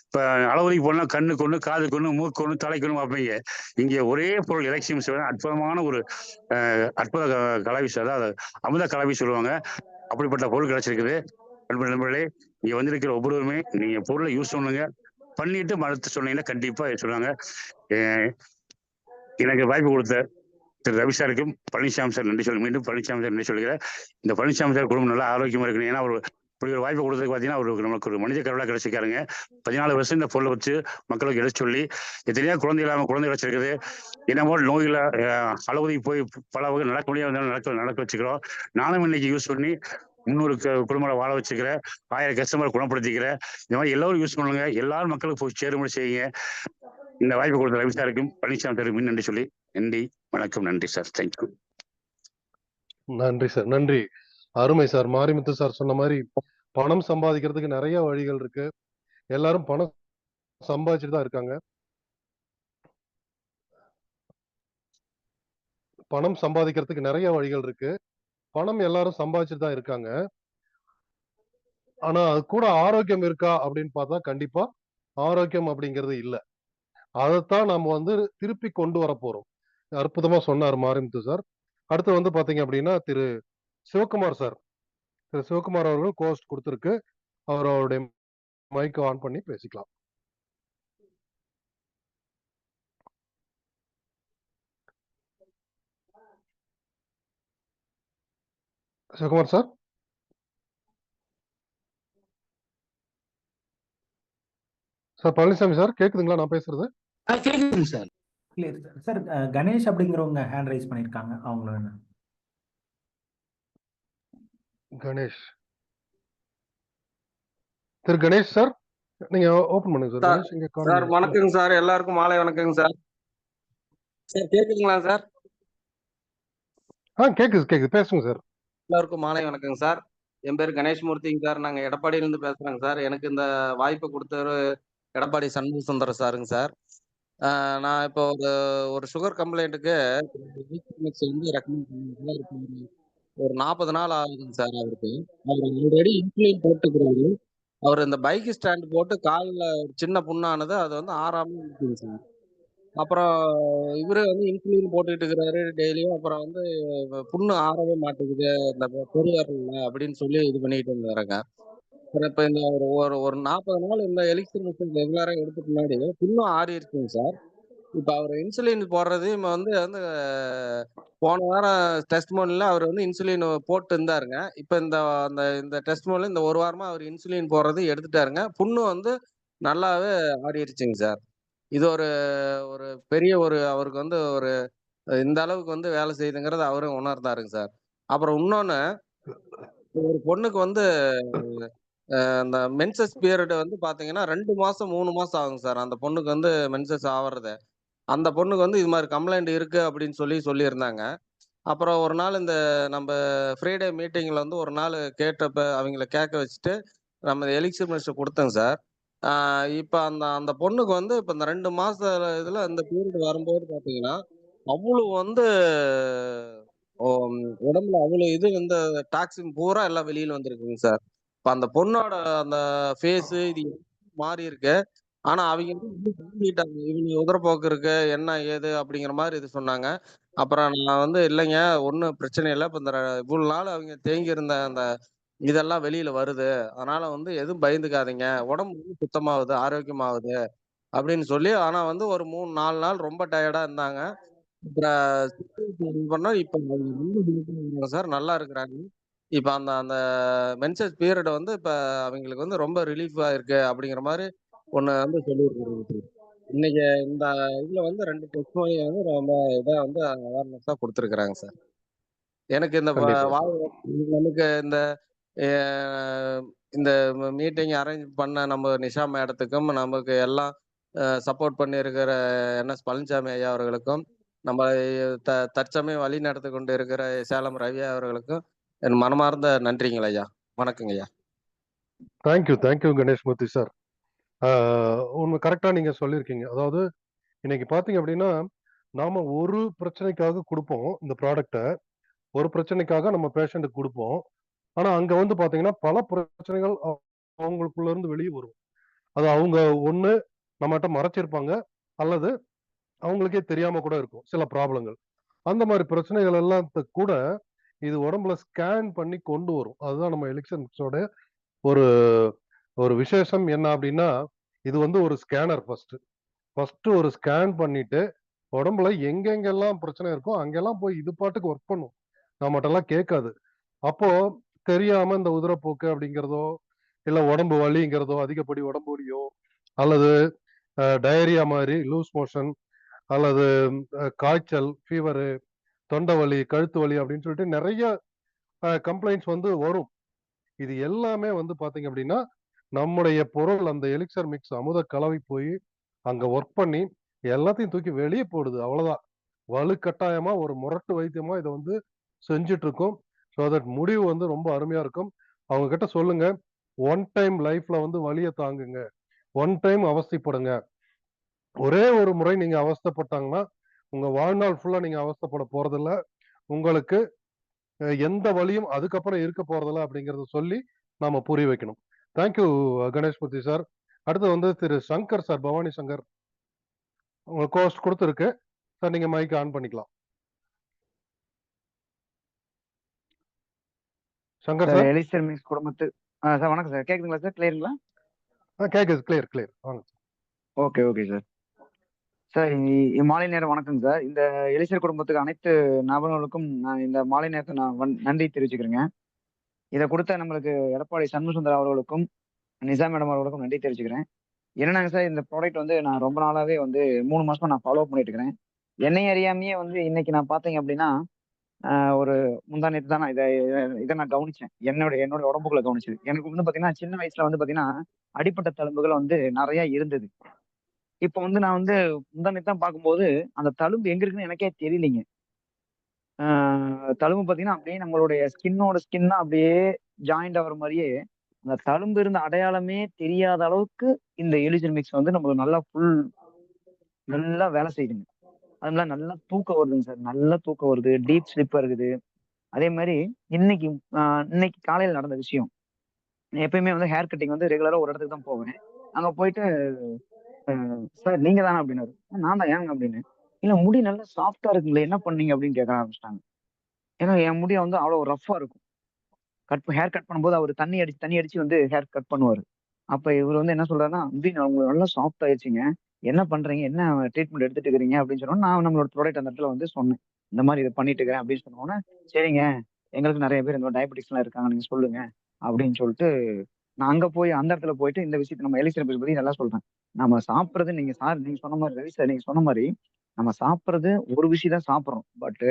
இப்ப அளவுக்கு போனா கண்ணுக்கு ஒண்ணு, காதுக்கு ஒண்ணு, மூக்கு ஒண்ணு, தலைக்கு ஒண்ணு பார்ப்பீங்க. இங்க ஒரே பொருள் எலக்சியம் அற்புதமான ஒரு அற்புத கலவி, அதாவது அமுத கலவி சொல்லுவாங்க. அப்படிப்பட்ட பொருள் கிடைச்சிருக்குது. நண்பர்களே, இங்க வந்திருக்கிற ஒவ்வொருவருமே நீங்க பொருளை யூஸ் பண்ணுங்க. பண்ணிட்டு மறுத்து சொன்னீங்கன்னா கண்டிப்பா சொல்லுவாங்க. எனக்கு வாய்ப்பு கொடுத்த திரு ரவி சாருக்கும் பழனிசாமி சார் நன்றி சொல்லி மீண்டும் பழனிசாமி சார் நன்றி சொல்கிறேன். இந்த பழனிசாமி சார் குடும்பம் நல்லா ஆரோக்கியமா இருக்கணும். ஏன்னா ஒரு இப்படி ஒரு வாய்ப்பு கொடுத்ததுக்கு பார்த்தீங்கன்னா அவருக்கு நமக்கு ஒரு மனித கடவுளாக கிடைச்சிருக்காருங்க. 14 வருஷம் இந்த பொருளை வச்சு மக்களுக்கு எடுத்து சொல்லி எத்தனையோ குழந்தை இல்லாமல் குழந்தை வச்சிருக்குது. என்னமோ நோயில அளவுக்கு போய் பல வகை நடக்க முடியாது நடக்க வச்சுக்கிறோம். நானும் இன்னைக்கு யூஸ் பண்ணி 300 குடும்பங்களை வாழ வச்சுக்கிறேன். 1000 கஸ்டமர் குணப்படுத்திக்கிறேன். இந்த மாதிரி எல்லாரும் யூஸ் பண்ணுங்க. எல்லாரும் மக்களுக்கு போய் சேரும்படி செய்யுங்க. இந்த வாய்ப்பு கொடுத்த ரவி சாருக்கும் பழனிசாமி சாருக்கு மீன் நன்றி சொல்லி நன்றி, வணக்கம். நன்றி சார். தேங்க்யூ. நன்றி சார், நன்றி. அருமை சார். மாரிமுத்து சார் சொன்ன மாதிரி பணம் சம்பாதிக்கிறதுக்கு நிறைய வழிகள் இருக்கு. எல்லாரும் பணம் சம்பாதிச்சுட்டு தான் இருக்காங்க. பணம் சம்பாதிக்கிறதுக்கு நிறைய வழிகள் இருக்கு. பணம் எல்லாரும் சம்பாதிச்சுட்டு தான் இருக்காங்க. ஆனா அது கூட ஆரோக்கியம் இருக்கா அப்படின்னு பார்த்தா கண்டிப்பா ஆரோக்கியம் அப்படிங்கிறது இல்ல. அதைத்தான் நம்ம திருப்பி கொண்டு வர போறோம். அற்புதமா சொன்னார் மாரிமுத்து சார். அடுத்து பாத்தீங்க அப்படின்னா திரு சிவகுமார் சார். திரு சிவகுமார் அவர்கள் கோஸ்ட் கொடுத்திருக்கு. அவருடைய மைக் ஆன் பண்ணி பேசிக்கலாம். Sivakumar sir. Sir Palaniswami sir கேக்குதுங்களா நான் பேசுறது? கேக்குதுங்க சார். Clear sir. கணேஷ் அப்படிங்கிறவங்க ஹேண்ட் ரைஸ் பண்ணிருக்காங்க. அவங்கள கணேஷ், திரு கணேஷ் சார் நீங்க ஓபன் பண்ணுங்க சார். கணேஷ் இங்க சார் வணக்கங்க சார். எல்லாருக்கும் மாலை வணக்கங்க சார். சார் கேக்குதுங்களா சார்? கேக்குது பேசுங்க சார். எல்லாருக்கும் மாலை வணக்கங்க சார். என் பேர் கணேஷ் மூர்த்திங்க சார். நாங்க எடப்பாடியிலிருந்து பேசுறோங்க சார். எனக்கு இந்த வாய்ப்பை கொடுத்தவர் எடப்பாடி சண்முக சுந்தரம் சாருங்க சார். நான் இப்போ ஒரு சுகர் கம்ப்ளைண்ட்டுக்கு ரெக்கமெண்ட் பண்ணி ஒரு 40 நாள் ஆகுதுங்க சார். அவருக்கு அவர் ஆல்ரெடி இன்சுலின் போட்டுக்கிறாரு. அவர் இந்த பைக் ஸ்டாண்ட் போட்டு காலில் சின்ன புண்ணானது அது ஆறாம இருக்குங்க சார். அப்புறம் இவரு இன்சுலின் போட்டுக்கிட்டு இருக்கிறாரு டெய்லியும். அப்புறம் புண்ணு ஆறவே மாட்டேங்குது இந்த பெருவரல்ல அப்படின்னு சொல்லி இது பண்ணிட்டு இருந்தாருங்க. அப்புறம் இப்போ இந்த ஒரு 40 நாள் இந்த எலிக்சிர் மிஷின் ரெகுலரா எடுத்துக்கு முன்னாடி புண்ணும் ஆறிடுச்சுங்க சார். இப்போ அவர் இன்சுலின் போடுறது போன வாரம் டெஸ்ட் மோனில் அவர் இன்சுலின் போட்டு இருந்தாருங்க. இப்போ இந்த டெஸ்ட் மோனில் இந்த ஒரு வாரமா அவர் இன்சுலின் போடுறது எடுத்துட்டாருங்க. புண்ணு நல்லாவே ஆறிடுச்சுங்க சார். இது ஒரு பெரிய அவருக்கு ஒரு இந்த அளவுக்கு வேலை செய்யுதுங்கிறது அவரும் உணர்ந்தாருங்க சார். அப்புறம் இன்னொன்னு, ஒரு பொண்ணுக்கு அந்த மென்சஸ் பீரியட் பாத்தீங்கன்னா 2 மாசம் 3 மாசம் ஆகுங்க சார். அந்த பொண்ணுக்கு மென்சஸ் ஆவறது. அந்த பொண்ணுக்கு இது மாதிரி கம்ப்ளைண்ட் இருக்கு அப்படின்னு சொல்லியிருந்தாங்க. அப்புறம் ஒரு நாள் இந்த நம்ம ஃப்ரைடே மீட்டிங்ல ஒரு நாள் கேட்டப்ப அவங்கள கேட்க வச்சுட்டு நம்ம எலிக்சிர் மிஷின் கொடுத்தோங்க சார். இப்ப அந்த பொண்ணுக்கு இப்ப இந்த 2 மாச இதுல இந்த பீரியட் வரும்போது பாத்தீங்கன்னா அவ்வளவு உடம்புல அவ்வளவு இது டாக்ஸின் பூரா எல்லாம் வெளியில வந்திருக்குங்க சார். இப்ப அந்த பொண்ணோட அந்த ஃபேஸ் இது மாறி இருக்கு. ஆனா அவங்க இவங்க உதரப்போக்கு இருக்கு என்ன ஏது அப்படிங்கிற மாதிரி இது சொன்னாங்க. அப்புறம் நான் இல்லைங்க ஒன்றும் பிரச்சனை இல்லை. இப்ப இந்த இவ்வளவு நாள் அவங்க தேங்கி இருந்த அந்த இதெல்லாம் வெளியில வருது. அதனால எதுவும் பயந்துக்காதீங்க. உடம்பு சுத்தமாகுது, ஆரோக்கியமாகுது அப்படின்னு சொல்லி. ஆனா ஒரு 3-4 நாள் ரொம்ப டயர்டா இருந்தாங்க. அப்புறம் பண்ணா இப்ப சார் நல்லா இருக்கிறாங்க. இப்ப அந்த அந்த மென்சஸ் பீரியட் இப்ப அவங்களுக்கு ரொம்ப ரிலீஃபா இருக்கு அப்படிங்கிற மாதிரி ஒண்ணு சொல்லியிருக்காங்க. இன்னைக்கு இந்த இதுல 2 டெஸ்ட் ரொம்ப இதா அவேர்னஸா கொடுத்துருக்காங்க சார். எனக்கு இந்த நமக்கு இந்த மீட்டிங் அரேஞ்ச் பண்ண நம்ம நிஷா மேடத்துக்கும் நமக்கு எல்லாம் சப்போர்ட் பண்ணி இருக்கிற NS பழனிசாமி ஐயா அவர்களுக்கும் நம்ம தற்சமயம் வழி நடத்தி கொண்டு இருக்கிற சேலம் ரவி அவர்களுக்கும் என் மனமார்ந்த நன்றிங்கள் ஐயா. வணக்கங்க ஐயா. தேங்க்யூ கணேஷ் மூர்த்தி சார். உண்மை கரெக்டா நீங்க சொல்லியிருக்கீங்க. அதாவது இன்னைக்கு பார்த்தீங்க அப்படின்னா, நாம ஒரு பிரச்சனைக்காக குடுப்போம் இந்த ப்ராடக்ட்ட. ஒரு பிரச்சனைக்காக நம்ம பேஷண்ட்டுக்கு குடுப்போம். ஆனா அங்க வந்து பார்த்தீங்கன்னா, பல பிரச்சனைகள் அவங்களுக்குள்ள இருந்து வெளிய வரும். அது அவங்க ஒண்ணு நம்மட்ட மறைச்சிருப்பாங்க. அல்லது அவங்களுக்கே தெரியாம கூட இருக்கும். சில ப்ராப்ளங்கள். அந்த மாரி பிரச்சனைகள் எல்லாத்துக்கு கூட இது உடம்புல ஸ்கேன் பண்ணி கொண்டு வரும். அதுதான் நம்ம எலிக்சர் மிக்ஸோட ஒரு ஒரு விசேஷம் என்ன அப்டின்னா, இது வந்து ஒரு ஸ்கேனர் ஃபர்ஸ்ட்டு. ஃபர்ஸ்ட்டு ஒரு ஸ்கேன் பண்ணிட்டு, உடம்புல எங்கெங்கெல்லாம் பிரச்சனை இருக்கோ, அங்கெல்லாம் போய் இது பாட்டுக்கு ஒர்க் பண்ணும். நம்மட்டலாம் கேட்காது. அப்போ தெரியாம இந்த உதிரப்போக்கு அப்படிங்கிறதோ, இல்ல உடம்பு வலிங்கிறதோ, அதிகப்படி உடம்பு வலியோ, அல்லது டயரியா மாரி லூஸ் மோஷன் அல்லது காய்ச்சல், ஃபீவரு, தொண்டை வலி, கழுத்து வலி அப்படின்னு சொல்லிட்டு நெறைய கம்ப்ளைண்ட்ஸ் வந்து வரும். இது எல்லாமே வந்து பார்த்தீங்க அப்படின்னா, நம்முடைய பொருள் அந்த எலிக்சர் மிக்ஸ் அமுத கலவை போய் அங்க ஒர்க் பண்ணி எல்லாத்தையும் தூக்கி வெளிய போடுது. அவ்வளோதான். வலுக்கட்டாயமா ஒரு முரட்டு வைத்தியமா இத வந்து செஞ்சுட்டு இருக்கோம். ஸோ தட் முடிவு வந்து ரொம்ப அருமையா இருக்கும். அவங்க கிட்ட சொல்லுங்க. ஒன் டைம் லைஃப்ல வந்து வலிய தாங்குங்க. One time அவஸ்தைப்படுங்க. ஒரே ஒரு முறை நீங்க அவஸ்தைப்பட்டாங்கன்னா, உங்க வாழ்நாள் ஃபுல்லா நீங்க அவஸ்தைப்பட போறதில்ல. உங்களுக்கு எந்த வலியும் அதுக்கப்புறம் இருக்க போறதில்ல அப்படிங்கிறத சொல்லி நாம புரிய வைக்கணும். Thank you Ganeshmoorthy sir. அடுத்து வந்து திரு சங்கர் சார், பவானி சங்கர். உங்களுக்கு ஹோஸ்ட் குடுத்திருக்கு. சார் நீங்க மைக் ஆன் பண்ணிக்கலாம். Shankar sir sir. Elixir mix குடும்பத்து சார் வணக்கம் சார். கேக்குதுங்களா சார்? கிளியருங்களா? கேக்குது. கிளியர். வாங்க. Okay sir. சார் மாலை நேரம் வணக்கங்க சார். இந்த எலிசர் குடும்பத்துக்கு அனைத்து நபர்களுக்கும் நான் இந்த மாலை நேரத்தை நான் நன்றி தெரிவிச்சுக்கிறேங்க. இதை கொடுத்த நம்மளுக்கு எடப்பாடி சண்முகசுந்தரம் அவர்களுக்கும் நிசா மேடம் அவர்களுக்கும் நன்றி தெரிவிச்சுக்கிறேன். என்னன்னாங்க சார், இந்த ப்ராடக்ட் வந்து நான் ரொம்ப நாளாவே வந்து 3 மாசமா நான் ஃபாலோ பண்ணிட்டு இருக்கிறேன். என்னை அறியாமையே வந்து இன்னைக்கு நான் பார்த்தீங்க அப்படின்னா, ஒரு முந்தா நேத்து தான் நான் இதை நான் கவனிச்சேன். என்னோட உடம்புக்குள்ள கவனிச்சது. எனக்கு வந்து பாத்தீங்கன்னா சின்ன வயசுல வந்து பாத்தீங்கன்னா அடிப்பட்ட தழும்புகள் வந்து நிறைய இருந்தது. இப்ப வந்து நான் வந்து முந்தா நேத்து தான் பார்க்கும்போது அந்த தழும்பு எங்க இருக்குன்னு எனக்கே தெரியலைங்க. தழும்பு பாத்தீங்கன்னா அப்படியே நம்மளுடைய ஸ்கின்னா அப்படியே ஜாயிண்ட் ஆகுற மாதிரியே அந்த தழும்பு இருந்த அடையாளமே தெரியாத அளவுக்கு இந்த எலிசர் மிக்ஸ் வந்து நம்மளுக்கு நல்லா வேலை செய்யுதுங்க. அதனால நல்லா தூக்கம் வருதுங்க சார். நல்லா தூக்கம் வருது. டீப் ஸ்லீப்பா இருக்குது. அதே மாதிரி இன்னைக்கு இன்னைக்கு காலையில நடந்த விஷயம். எப்பயுமே வந்து ஹேர் கட்டிங் வந்து ரெகுலரா ஒரு இடத்துக்கு தான் போவேன். அங்க போயிட்டு சார் நீங்க தானே அப்படின்னாரு. நான் தான், ஏங்க அப்படின்னு. இல்ல முடி நல்லா சாஃப்டா இருக்குங்களே, என்ன பண்ணீங்க அப்படின்னு கேட்க ஆரம்பிச்சிட்டாங்க. ஏன்னா என் முடிய வந்து அவ்வளவு ரஃப்பா இருக்கும். ஹேர் கட் பண்ணும்போது அவர் தண்ணி அடிச்சு வந்து ஹேர் கட் பண்ணுவாரு. அப்ப இவர் வந்து என்ன சொல்றாருன்னா, உங்களுக்கு நல்லா சாஃப்ட் ஆயிடுச்சுங்க. என்ன பண்றீங்க? என்ன ட்ரீட்மெண்ட் எடுத்துட்டு இருக்கிறீங்க அப்படின்னு சொன்னோம். நான் நம்மளோட ப்ராடக்ட் அந்த இடத்துல வந்து சொன்னேன். இந்த மாதிரி இதை பண்ணிட்டு இருக்கிறேன் அப்படின்னு சொன்னோன்னே, சரிங்க, எங்களுக்கு நிறைய பேர் இந்த டயபெட்டிக்ஸ் எல்லாம் இருக்காங்க, நீங்க சொல்லுங்க அப்படின்னு சொல்லிட்டு நான் அங்க போய் அந்த இடத்துல போயிட்டு இந்த விஷயத்த நம்ம எலிசர் பத்தி நல்லா சொல்றேன். நம்ம சாப்பிடுறது நீங்க சொன்ன மாதிரி ரவி சார், நீங்க சொன்ன மாதிரி நம்ம சாப்பிடுறது ஒரு விஷயம் தான் சாப்பிடுறோம். பட்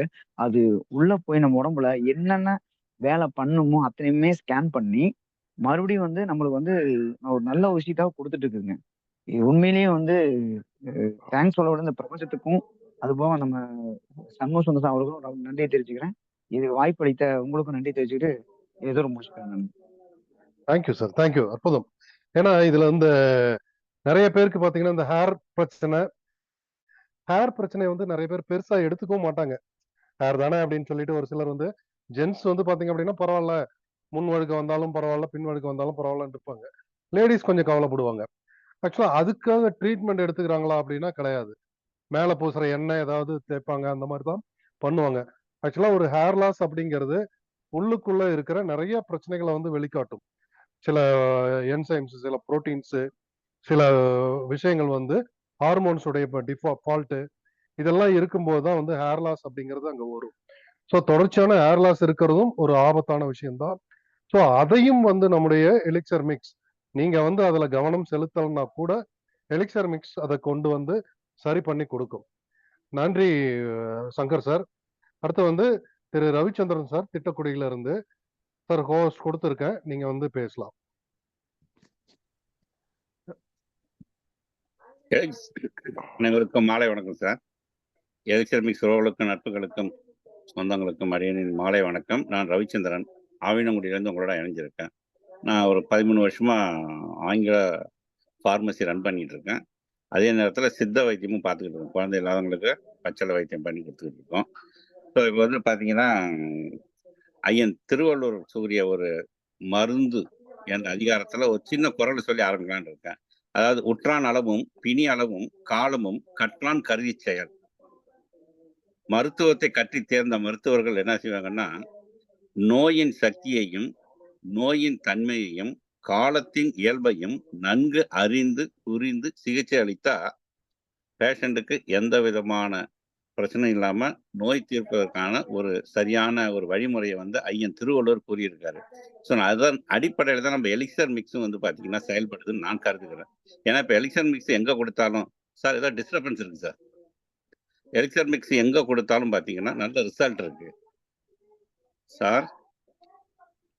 அது உள்ள போய் நம்ம உடம்புல என்னென்ன வேலை பண்ணுமோ அத்தனையுமே ஸ்கேன் பண்ணி மறுபடியும் வந்து நம்மளுக்கு வந்து ஒரு நல்ல விஷயத்தாக கொடுத்துட்டு இருக்குங்க. இது உண்மையிலேயே வந்து தேங்க்ஸ் சொல்ல விட இந்த பிரபஞ்சத்துக்கும் அதுபோக நம்ம சண்முக சுந்தரம் அவர்களுக்கும் நன்றியை தெரிவிச்சுக்கிறேன். இது வாய்ப்பளித்த உங்களுக்கும் நன்றி தெரிவிச்சுக்கிட்டு ஏதோ முடிச்சுக்கிறேன் நான். Thank you sir. தேங்க்யூ. அற்புதம். ஏன்னா இதுல வந்து நிறைய பேருக்கு பாத்தீங்கன்னா இந்த ஹேர் பிரச்சனை வந்து நிறைய பேர் பெருசா எடுத்துக்கவும் மாட்டாங்க. ஹேர் தானே அப்படின்னு சொல்லிட்டு ஒரு சிலர் வந்து ஜென்ஸ் வந்து பாத்தீங்க அப்படின்னா பரவாயில்ல, முன் வழுக்க வந்தாலும் பரவாயில்ல, பின் வழுக்க வந்தாலும் பரவாயில்லன்னு இருப்பாங்க. லேடிஸ் கொஞ்சம் கவலைப்படுவாங்க. ஆக்சுவலா அதுக்காக ட்ரீட்மெண்ட் எடுத்துக்கிறாங்களா அப்படின்னா கிடையாது. மேல பூசுற எண்ணெய் ஏதாவது தேய்ப்பாங்க, அந்த மாதிரி தான் பண்ணுவாங்க. ஆக்சுவலா ஒரு ஹேர் லாஸ் அப்படிங்கிறது உள்ளுக்குள்ள இருக்கிற நிறைய பிரச்சனைகளை வந்து வெளிக்காட்டும். சில என்சைம்ஸ், சில புரோட்டீன்ஸ், சில விஷயங்கள் வந்து ஹார்மோன்ஸ் உடைய ஃபால்ட் இதெல்லாம் இருக்கும்போது தான் வந்து ஹேர் லாஸ் அப்படிங்கிறது அங்க வரும். ஸோ தொடர்ச்சியான ஹேர் லாஸ் இருக்கிறதும் ஒரு ஆபத்தான விஷயம்தான். ஸோ அதையும் வந்து நம்முடைய எலிக்சர் மிக்ஸ் நீங்க வந்து அதுல கவனம் செலுத்தலைன்னா கூட எலிக்சர் மிக்ஸ் அதை கொண்டு வந்து சரி பண்ணி கொடுக்கும். நன்றி சங்கர் சார். அடுத்து வந்து திரு ரவிச்சந்திரன் சார், திட்டக்குடியில இருந்து. சார் ஹோஸ்ட் கொடுத்துருக்கேன், நீங்க வந்து பேசலாம். அனைவருக்கும் மாலை வணக்கம் சார். எலிக்சர் மிக்ஸ் உறவுகளுக்கும் நட்புகளுக்கும் சொந்தங்களுக்கும் அடியனின் மாலை வணக்கம். நான் ஃபார்மசி ரன் பண்ணிட்டு இருக்கேன். அதே நேரத்தில் சித்த வைத்தியமும் பார்த்துக்கிட்டு இருக்கோம். குழந்தை இல்லாதவங்களுக்கு பச்சளை வைத்தியம் பண்ணி கொடுத்துக்கிட்டு இருக்கோம். ஸோ இப்போ வந்து பார்த்தீங்கன்னா, ஐயன் திருவள்ளுவர் சூரிய ஒரு மருந்து என்ற அதிகாரத்தில் ஒரு சின்ன குரல் சொல்லி ஆரம்பிக்கலான்னு இருக்கேன். அதாவது உற்றான் அளவும் பிணி அளவும் காலமும் கற்றான் கருதி செயல். மருத்துவத்தை கற்றி தேர்ந்த மருத்துவர்கள் என்ன செய்வாங்கன்னா, நோயின் சக்தியையும் நோயின் தன்மையையும் காலத்தின் இயல்பையும் நன்கு அறிந்து புரிந்து சிகிச்சை அளித்தா பேஷண்ட்டுக்கு எந்த விதமான பிரச்சனை இல்லாம நோய் தீர்ப்பதற்கான ஒரு சரியான ஒரு வழிமுறையை வந்து ஐயன் திருவள்ளுவர் கூறியிருக்காரு. ஸோ அதன் அடிப்படையில் தான் நம்ம எலிக்சர் மிக்ஸும் வந்து பார்த்தீங்கன்னா செயல்படுதுன்னு நான் கருதுகிறேன். ஏன்னா இப்போ எலிக்சர் மிக்ஸ் எங்கே கொடுத்தாலும் சார் ஏதாவது டிஸ்டர்பன்ஸ் இருக்கு சார். எலிக்சர் மிக்ஸ் எங்கே கொடுத்தாலும் பார்த்தீங்கன்னா நல்ல ரிசல்ட் இருக்கு சார்.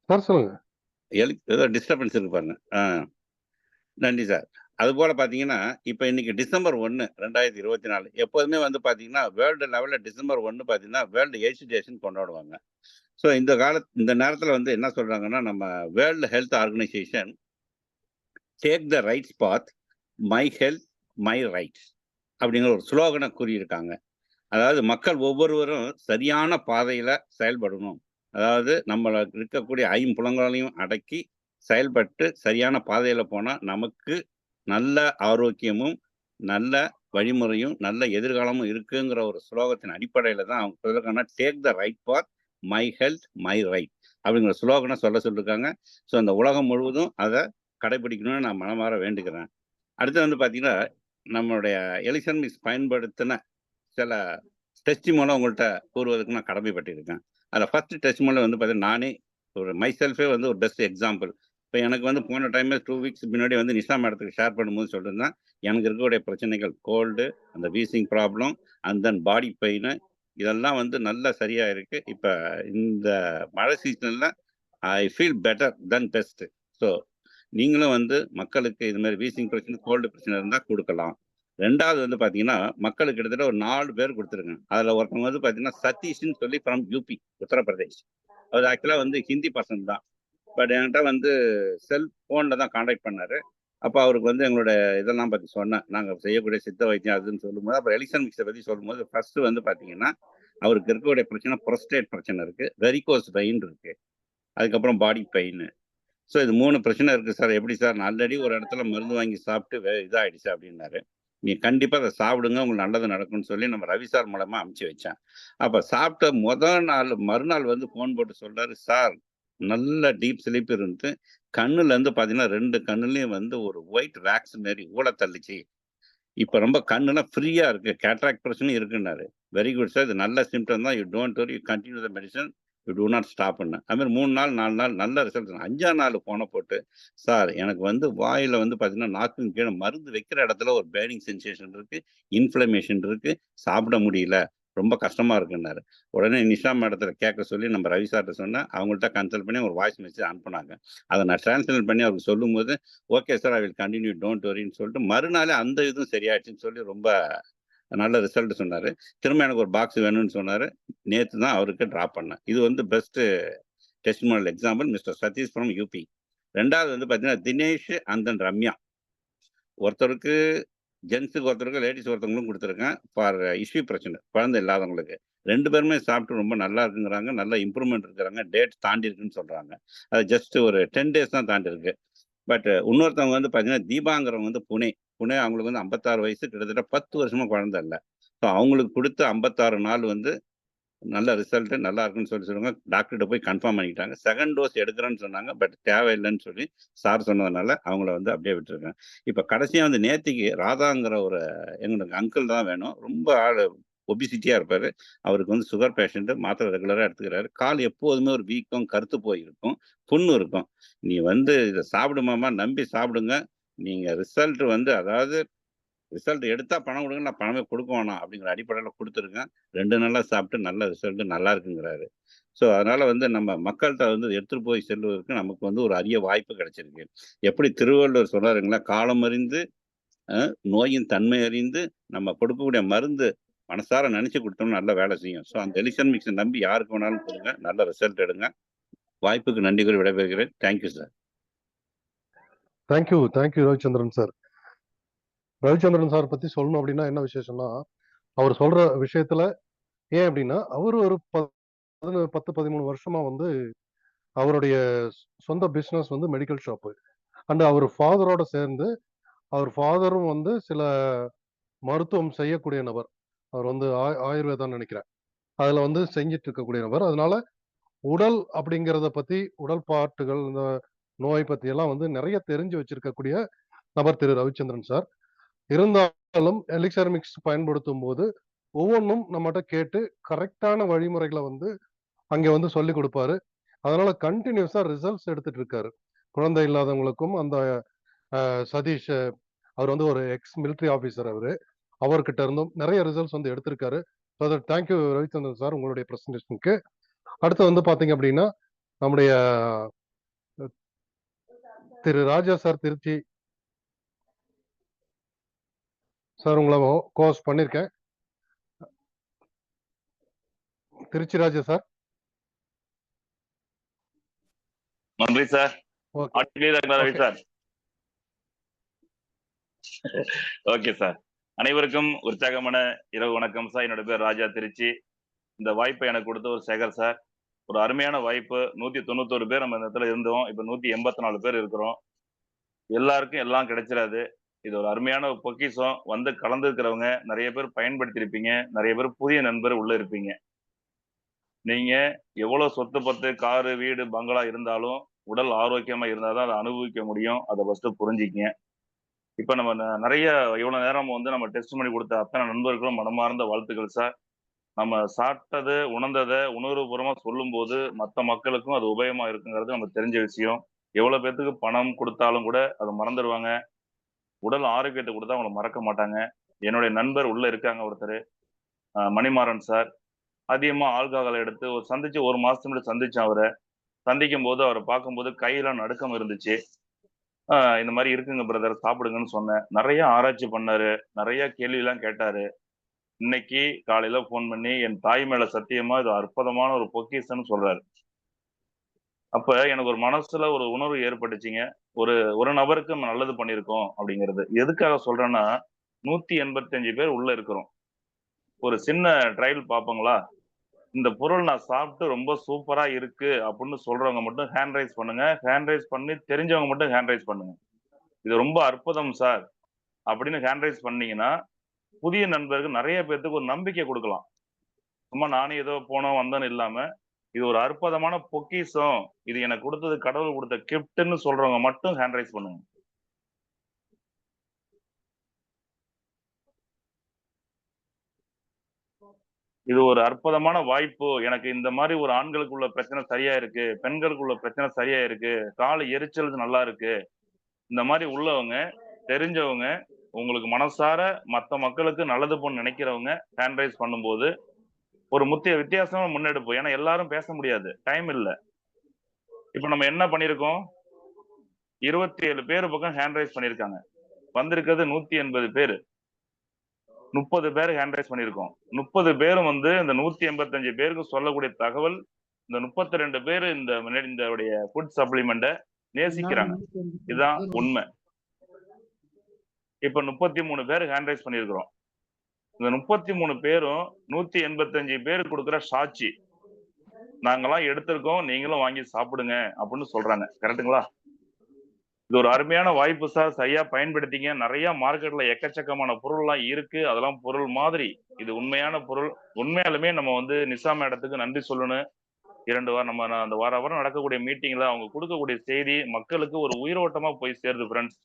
சார் சொல்லுங்க. ஏதோ டிஸ்டர்பன்ஸ் இருக்கு பாருங்க. நன்றி சார். அதுபோல் பார்த்தீங்கன்னா இப்போ இன்னைக்கு டிசம்பர் 1, 2024 எப்போதுமே வந்து பார்த்தீங்கன்னா வேர்ல்டு லெவலில் டிசம்பர் 1 பார்த்தீங்கன்னா வேர்ல்டு எய்ட்ஸ் டேஷன் கொண்டாடுவாங்க. ஸோ இந்த நேரத்தில் வந்து என்ன சொல்கிறாங்கன்னா, நம்ம world health organization take the rights path, my health my rights அப்படிங்கிற ஒரு ஸ்லோகனை கூறியிருக்காங்க. அதாவது மக்கள் ஒவ்வொருவரும் சரியான பாதையில் செயல்படணும். அதாவது நம்மள இருக்கக்கூடிய ஐம்புலங்களையும் அடக்கி செயல்பட்டு சரியான பாதையில் போனால் நமக்கு நல்ல ஆரோக்கியமும் நல்ல வழிமுறையும் நல்ல எதிர்காலமும் இருக்குங்கிற ஒரு ஸ்லோகத்தின் அடிப்படையில் தான் அவங்க சொல்லியிருக்காங்கன்னா, take the right path, my health my right அப்படிங்கிற ஸ்லோகனை சொல்லியிருக்காங்க. ஸோ அந்த உலகம் முழுவதும் அதை கடைபிடிக்கணும்னு நான் மனமாற வேண்டுகிறேன். அடுத்து வந்து பார்த்தீங்கன்னா, நம்மளுடைய எலிக்சர் மிக்ஸ் பயன்படுத்தின சில டெஸ்டிமோனை உங்கள்கிட்ட கூறுவதற்கு நான் கடமைப்பட்டிருக்கேன். அதில் ஃபர்ஸ்ட் டெஸ்டிமோனை வந்து பார்த்தீங்கன்னா, நானே ஒரு மைசெல்ஃபே வந்து ஒரு பெஸ்ட் எக்ஸாம்பிள். இப்போ எனக்கு வந்து போன டைமில் 2 வீக்ஸ் முன்னாடி வந்து நிஷா மேடத்துக்கு ஷேர் பண்ணும்போது சொல்லியிருந்தேன், எனக்கு இருக்கக்கூடிய பிரச்சனைகள் கோல்டு, அந்த wheezing problem, and then body pain இதெல்லாம் வந்து நல்லா சரியாக இருக்குது. இப்போ இந்த மழை சீசனில் I feel better then best. So நீங்களும் வந்து மக்களுக்கு இது மாதிரி வீசிங் பிரச்சனை, கோல்டு பிரச்சனை இருந்தால் கொடுக்கலாம். ரெண்டாவது வந்து பார்த்தீங்கன்னா, மக்களுக்கு கிட்டத்தட்ட ஒரு 4 பேர் கொடுத்துருங்க. அதில் ஒருத்தவங்க வந்து பார்த்தீங்கன்னா சதீஷ்ன்னு சொல்லி ஃப்ரம் யூபி, உத்தரப்பிரதேஷ். அவர் ஆக்சுவலாக வந்து ஹிந்தி பர்சன் தான். பட் என்கிட்ட வந்து செல்ஃபோனில் தான் காண்டாக்ட் பண்ணார். அப்போ அவருக்கு வந்து எங்களோட இதெல்லாம் பற்றி சொன்னேன். நாங்கள் செய்யக்கூடிய சித்த வைத்தியம் அதுன்னு சொல்லும்போது, அப்புறம் எலிக்சர் மிக்ஸை பற்றி சொல்லும்போது ஃபர்ஸ்ட்டு வந்து பார்த்தீங்கன்னா, அவருக்கு இருக்கக்கூடிய பிரச்சனை ப்ரொஸ்டேட் பிரச்சனை இருக்குது, வெரிகோஸ் வெயின் இருக்குது, அதுக்கப்புறம் பாடி பெயின். ஸோ இது 3 பிரச்சனை இருக்குது சார். எப்படி சார்? நான் ஆல்ரெடி ஒரு இடத்துல மருந்து வாங்கி சாப்பிட்டு இதாகிடுச்சு அப்படின்னாரு. நீ கண்டிப்பாக அதை சாப்பிடுங்க, உங்களுக்கு நல்லது நடக்கும்னு சொல்லி நம்ம ரவி சார் மூலமாக அமுச்சு வச்சேன். அப்போ சாப்பிட்ட மறுநாள் வந்து ஃபோன் போட்டு சொல்கிறாரு, சார் நல்ல டீப் ஸ்லீப் இருந்து கண்ணுலேருந்து பார்த்தீங்கன்னா 2 கண்ணுலேயும் வந்து ஒரு ஒயிட் வேக்ஸ் மாரி ஊழ தள்ளிச்சு. இப்போ ரொம்ப கண்ணுலாம் ஃப்ரீயாக இருக்குது, கேட்ராக்ட் பிரச்சனையும் இருக்குன்னாரு. வெரி குட் சார், இது நல்ல சிம்டம் தான். You don't worry, you continue the medicine, you do not ஸ்டாப்னு. அதுமாதிரி 3 நாள் 4 நாள் நல்ல ரிசல்ட். 5ஆம் நாள் போன போட்டு, சார் எனக்கு வந்து வாயில் வந்து பார்த்தீங்கன்னா நாக்கு கீழே மருந்து வைக்கிற இடத்துல ஒரு பேர்னிங் சென்சேஷன் இருக்குது, இன்ஃப்ளமேஷன் இருக்குது, சாப்பிட முடியல, ரொம்ப கஷ்டமாக இருக்குன்னாரு. உடனே நிஷா மேடத்தில் கேட்க சொல்லி நம்ம ரவி சார்கிட்ட சொன்னேன். அவங்கள்ட்ட கன்சல்ட் பண்ணி ஒரு வாய்ஸ் மெசேஜ் அனுப்புனாங்க. அதை நான் டிரான்ஸ்லேட் பண்ணி அவருக்கு சொல்லும்போது, okay sir I will continue, don't வரின்னு சொல்லிட்டு மறுநாளே அந்த இதுவும் சரியாயிடுச்சுன்னு சொல்லி ரொம்ப நல்ல ரிசல்ட் சொன்னார். திரும்ப எனக்கு ஒரு பாக்ஸ் வேணும்னு சொன்னார். நேற்று தான் அவருக்கு ட்ராப் பண்ணேன். இது வந்து best testimonial example mister Satish from UP. ரெண்டாவது வந்து பார்த்தீங்கன்னா தினேஷ் அண்ட் தென் ரம்யா. ஒருத்தருக்கு ஜென்ஸுக்கு ஒருத்தருக்கு, லேடிஸ் ஒருத்தவங்களும் கொடுத்துருக்கேன் ஃபார் இஷ்யூ பிரச்சனை, குழந்தை இல்லாதவங்களுக்கு. 2 பேருமே சாப்பிட்டு ரொம்ப நல்லா இருக்குங்கிறாங்க, நல்ல இம்ப்ரூவ்மெண்ட் இருக்கிறாங்க, டேட் தாண்டி இருக்குன்னு சொல்கிறாங்க. அது ஜஸ்ட் ஒரு 10 டேஸ் தான் தாண்டி இருக்கு. பட் இன்னொருத்தவங்க வந்து பார்த்தீங்கன்னா தீபாங்கிறவங்க வந்து புனே அவங்களுக்கு வந்து 56 வயசு, கிட்டத்தட்ட 10 வருஷமாக குழந்தை இல்லை. ஸோ அவங்களுக்கு கொடுத்த 56 நாள் வந்து நல்ல ரிசல்ட்டு நல்லா இருக்குன்னு சொல்லுவாங்க. டாக்டர்கிட்ட போய் கன்ஃபார்ம் பண்ணிக்கிட்டாங்க. 2nd டோஸ் எடுக்கிறேன்னு சொன்னாங்க. பட் தேவையில்லைன்னு சொல்லி சார் சொன்னதுனால அவங்கள வந்து அப்படியே விட்டுருக்கேன். இப்போ கடைசியாக வந்து நேத்திக்கு ராதாங்கிற ஒரு எங்களுக்கு அங்கிள் தான் வேணும். ரொம்ப ஒபிசிட்டியாக இருப்பார். அவருக்கு வந்து சுகர் பேஷண்ட்டு, மாத்திரை ரெகுலராக எடுத்துக்கிறாரு. கால் எப்போதுமே ஒரு வீக்கம், கருத்து போயிருக்கும், புண்ணு இருக்கும். நீ வந்து இதை சாப்பிடுமாமா, நம்பி சாப்பிடுங்க, நீங்கள் ரிசல்ட் வந்து அதாவது ரிசல்ட் எடுத்தால் பணம் கொடுங்க, நான் பணமே கொடுக்க வேணாம் அப்படிங்கிற அடிப்படையில் கொடுத்துருக்கேன். 2 நாளாக சாப்பிட்டு நல்ல ரிசல்ட்டு நல்லா இருக்குங்கிறாரு. ஸோ அதனால் வந்து நம்ம மக்கள்கிட்ட வந்து எடுத்துகிட்டு போய் செல்வதற்கு நமக்கு வந்து ஒரு அரிய வாய்ப்பு கிடைச்சிருக்கு. எப்படி திருவள்ளுவர் சொன்னாருங்களா, காலம் அறிந்து நோயின் தன்மை அறிந்து நம்ம கொடுக்கக்கூடிய மருந்து மனசார நினைச்சு கொடுத்தோம்னா நல்ல வேலை செய்யும். ஸோ அந்த எலிக்சர் மிக்ஸை நம்பி யாருக்கு வேணாலும் கொடுங்க, நல்ல ரிசல்ட் எடுங்க. வாய்ப்புக்கு நன்றி கூறி விடைபெறுகிறேன். Thank you sir. Thank you Ravichandran sir. Ravichandran sir பத்தி சொல்லணும் அப்படின்னா என்ன விசேஷம்னா, அவர் சொல்ற விஷயத்துல ஏன் அப்படின்னா, அவரு ஒரு 10-13 வருஷமா வந்து அவருடைய சொந்த பிசினஸ் வந்து மெடிக்கல் ஷாப்பு. அண்ட் அவர் ஃபாதரோட சேர்ந்து, அவர் ஃபாதரும் வந்து சில மருத்துவம் செய்யக்கூடிய நபர். அவர் வந்து ஆயுர்வேதான்னு நினைக்கிறேன். அதுல வந்து செஞ்சுட்டு இருக்கக்கூடிய நபர். அதனால உடல் அப்படிங்கிறத பத்தி, உடல் பாட்டுகள், இந்த நோய் பத்தி எல்லாம் வந்து நெறைய தெரிஞ்சு வச்சிருக்கக்கூடிய நபர் திரு ரவிச்சந்திரன் சார். இருந்தாலும் எலிக்சர் மிக்ஸ் பயன்படுத்தும்போது, ஒவ்வொன்னும் நம்மட்ட கேட்டு கரெக்ட்டான வழிமுறைகள வந்து அங்க வந்து சொல்லிக் குடுப்பாரு. அதனால கன்டினியூஸா ரிசல்ட்ஸ் எடுத்துட்டு இருக்காரு. குழந்தை இல்லாதவங்களுக்கும் அந்த சதீஷ் அவர் வந்து ஒரு எக்ஸ் மிலிட்டரி ஆபீசர் அவரு. அவர்கிட்ட இருந்தும் நெறைய ரிசல்ட்ஸ் வந்து எடுத்திருக்காரு. So that thank you Ravichandran sir உங்களுடைய பிரசன்டேஷனுக்கு. அடுத்து வந்து பார்த்தீங்க அப்படின்னா, நம்முடைய திரு ராஜா சார் திருச்சி சார் உங்கள கோஹோஸ்ட் பண்ணியிருக்கேன். திருச்சி ராஜா சார். நன்றி sir. Okay. Ravi sir. Okay sir. அனைவருக்கும் உற்சாகமான இரவு வணக்கம் சார். என்னோட பேர் ராஜா திருச்சி. இந்த வாய்ப்பை எனக்கு கொடுத்த ஒரு சேகர் சார். ஒரு அருமையான வாய்ப்பு. 191 பேர் நம்ம இந்த இடத்துல இருந்தோம். இப்ப 184 பேர் இருக்கிறோம். எல்லாருக்கும் எல்லாம் கிடைச்சிடாது. இது ஒரு அருமையான ஒரு பொக்கிஷம். வந்து கலந்துருக்கிறவங்க நிறைய பேர் பயன்படுத்தியிருப்பீங்க. நிறைய பேர் புதிய நண்பர் உள்ள இருப்பீங்க. நீங்க எவ்வளவு சொத்து பத்து, காரு, வீடு, பங்களா இருந்தாலும் உடல் ஆரோக்கியமா இருந்தாதான் அதை அனுபவிக்க முடியும். அதை ஃபர்ஸ்ட் புரிஞ்சுக்கங்க. இப்ப நம்ம நிறைய இவ்வளவு நேரம் வந்து நம்ம டெஸ்ட் பண்ணி கொடுத்த அத்தனை நண்பர்களும் மனமார்ந்த வாழ்த்துக்கள் சார். நம்ம சாப்பிட்டது, உணர்ந்ததை உணர்வுபூர்வமா சொல்லும் போது மற்ற மக்களுக்கும் அது உபயோகமா இருக்குங்கிறது நம்ம தெரிஞ்ச விஷயம். எவ்வளவு பேத்துக்கு பணம் கொடுத்தாலும் கூட அதை மறந்துடுவாங்க. உடல் ஆரோக்கியத்தை கொடுத்தா அவங்களை மறக்க மாட்டாங்க. என்னுடைய நண்பர் உள்ள இருக்காங்க ஒருத்தர், மணிமாறன் சார். அதிகமா ஆல்கஹால் எடுத்து ஒரு சந்திச்சு 1 மாசத்துக்கு முன்னாடி சந்திச்சேன் அவரை. சந்திக்கும் போது அவரை பார்க்கும்போது கையெல்லாம் நடுக்கம் இருந்துச்சு. இந்த மாதிரி இருக்குங்க பிரதர், சாப்பிடுங்கன்னு சொன்னேன். நிறைய ஆராய்ச்சி பண்ணாரு, நிறைய கேள்வி எல்லாம் கேட்டாரு. இன்னைக்கு காலையில போன் பண்ணி என் தாய் மேல சத்தியமா இது அற்புதமான ஒரு பொக்கிஷன்னு சொல்றாரு. அப்ப எனக்கு ஒரு மனசுல ஒரு உணர்வு ஏற்பட்டுச்சுங்க. ஒரு நபருக்கு நம்ம நல்லது பண்ணியிருக்கோம் அப்படிங்கிறது. எதுக்காக சொல்றேன்னா, 185 பேர் உள்ள இருக்கிறோம். ஒரு சின்ன ட்ரையல் பார்ப்போங்களா? இந்த பொருள் நான் சாப்பிட்டு ரொம்ப சூப்பரா இருக்கு அப்படின்னு சொல்றவங்க மட்டும் ஹேண்ட் ரைஸ் பண்ணுங்க. ஹேண்ட் ரைஸ் பண்ணி தெரிஞ்சவங்க மட்டும் ஹேண்ட் ரைஸ் பண்ணுங்க. இது ரொம்ப அற்புதம் சார் அப்படின்னு ஹேண்ட் ரைஸ் பண்ணீங்கன்னா, புதிய நண்பருக்கு நிறைய பேருக்கு ஒரு நம்பிக்கை கொடுக்கலாம். சும்மா நானே ஏதோ போனோம் வந்தோன்னு இல்லாம, இது ஒரு அற்புதமான பொக்கிஷம், இது எனக்கு கொடுத்தது கடவுள் கொடுத்த கிஃப்ட்ன்னு சொல்றவங்க மட்டும் ஹேண்ட் ரைஸ் பண்ணுங்க. இது ஒரு அற்புதமான வாய்ப்பு. எனக்கு இந்த மாதிரி ஒரு ஆண்களுக்குள்ள பிரச்சனை சரியா இருக்கு, பெண்களுக்குள்ள பிரச்சனை சரியா இருக்கு, கால எரிச்சல் நல்லா இருக்கு. இந்த மாதிரி உள்ளவங்க, தெரிஞ்சவங்க, உங்களுக்கு மனசார மற்ற மக்களுக்கு நல்லது பண்ண நினைக்கிறவங்க ஹேண்ட் ரைஸ் பண்ணும்போது ஒரு வித்தியாசமா முன்னெடுப்போம். ஏன்னா எல்லாரும் பேச முடியாது, டைம் இல்ல. இப்ப நம்ம என்ன பண்ணிருக்கோம்? 27 பேர் பக்கம் ஹேண்ட் ரைஸ் பண்ணிருக்காங்க. வந்திருக்கிறது 180 பேரு. 30 பேர் ஹேண்ட் ரைஸ் பண்ணிருக்கோம். 30 பேரும் வந்து இந்த 185 பேருக்கு சொல்லக்கூடிய தகவல், இந்த 32 பேர் இந்த ஃபுட் சப்ளிமெண்ட நேசிக்கிறாங்க. இதுதான் உண்மை. இப்ப 33 பேர் ஹேண்ட் ரைஸ் பண்ணிருக்கிறோம். இந்த 33 பேரும் 185 பேர் கொடுக்குற சாட்சி. நாங்கெல்லாம் எடுத்திருக்கோம், நீங்களும் வாங்கி சாப்பிடுங்க அப்படின்னு சொல்றாங்க. கரெக்டுங்களா? இது ஒரு அருமையான வாய்ப்பு சார். சரியா பயன்படுத்திங்க. நிறைய மார்க்கெட்ல எக்கச்சக்கமான பொருள் எல்லாம் இருக்கு. அதெல்லாம் பொருள் மாதிரி. இது உண்மையான பொருள். உண்மையாலுமே நம்ம வந்து நிசா மேடத்துக்கு நன்றி சொல்லணும். 2 வாரம் நம்ம அந்த வாரம் நடக்கக்கூடிய மீட்டிங்ல அவங்க கொடுக்கக்கூடிய செய்தி மக்களுக்கு ஒரு உயிரோட்டமா போய் சேருது ஃப்ரெண்ட்ஸ்.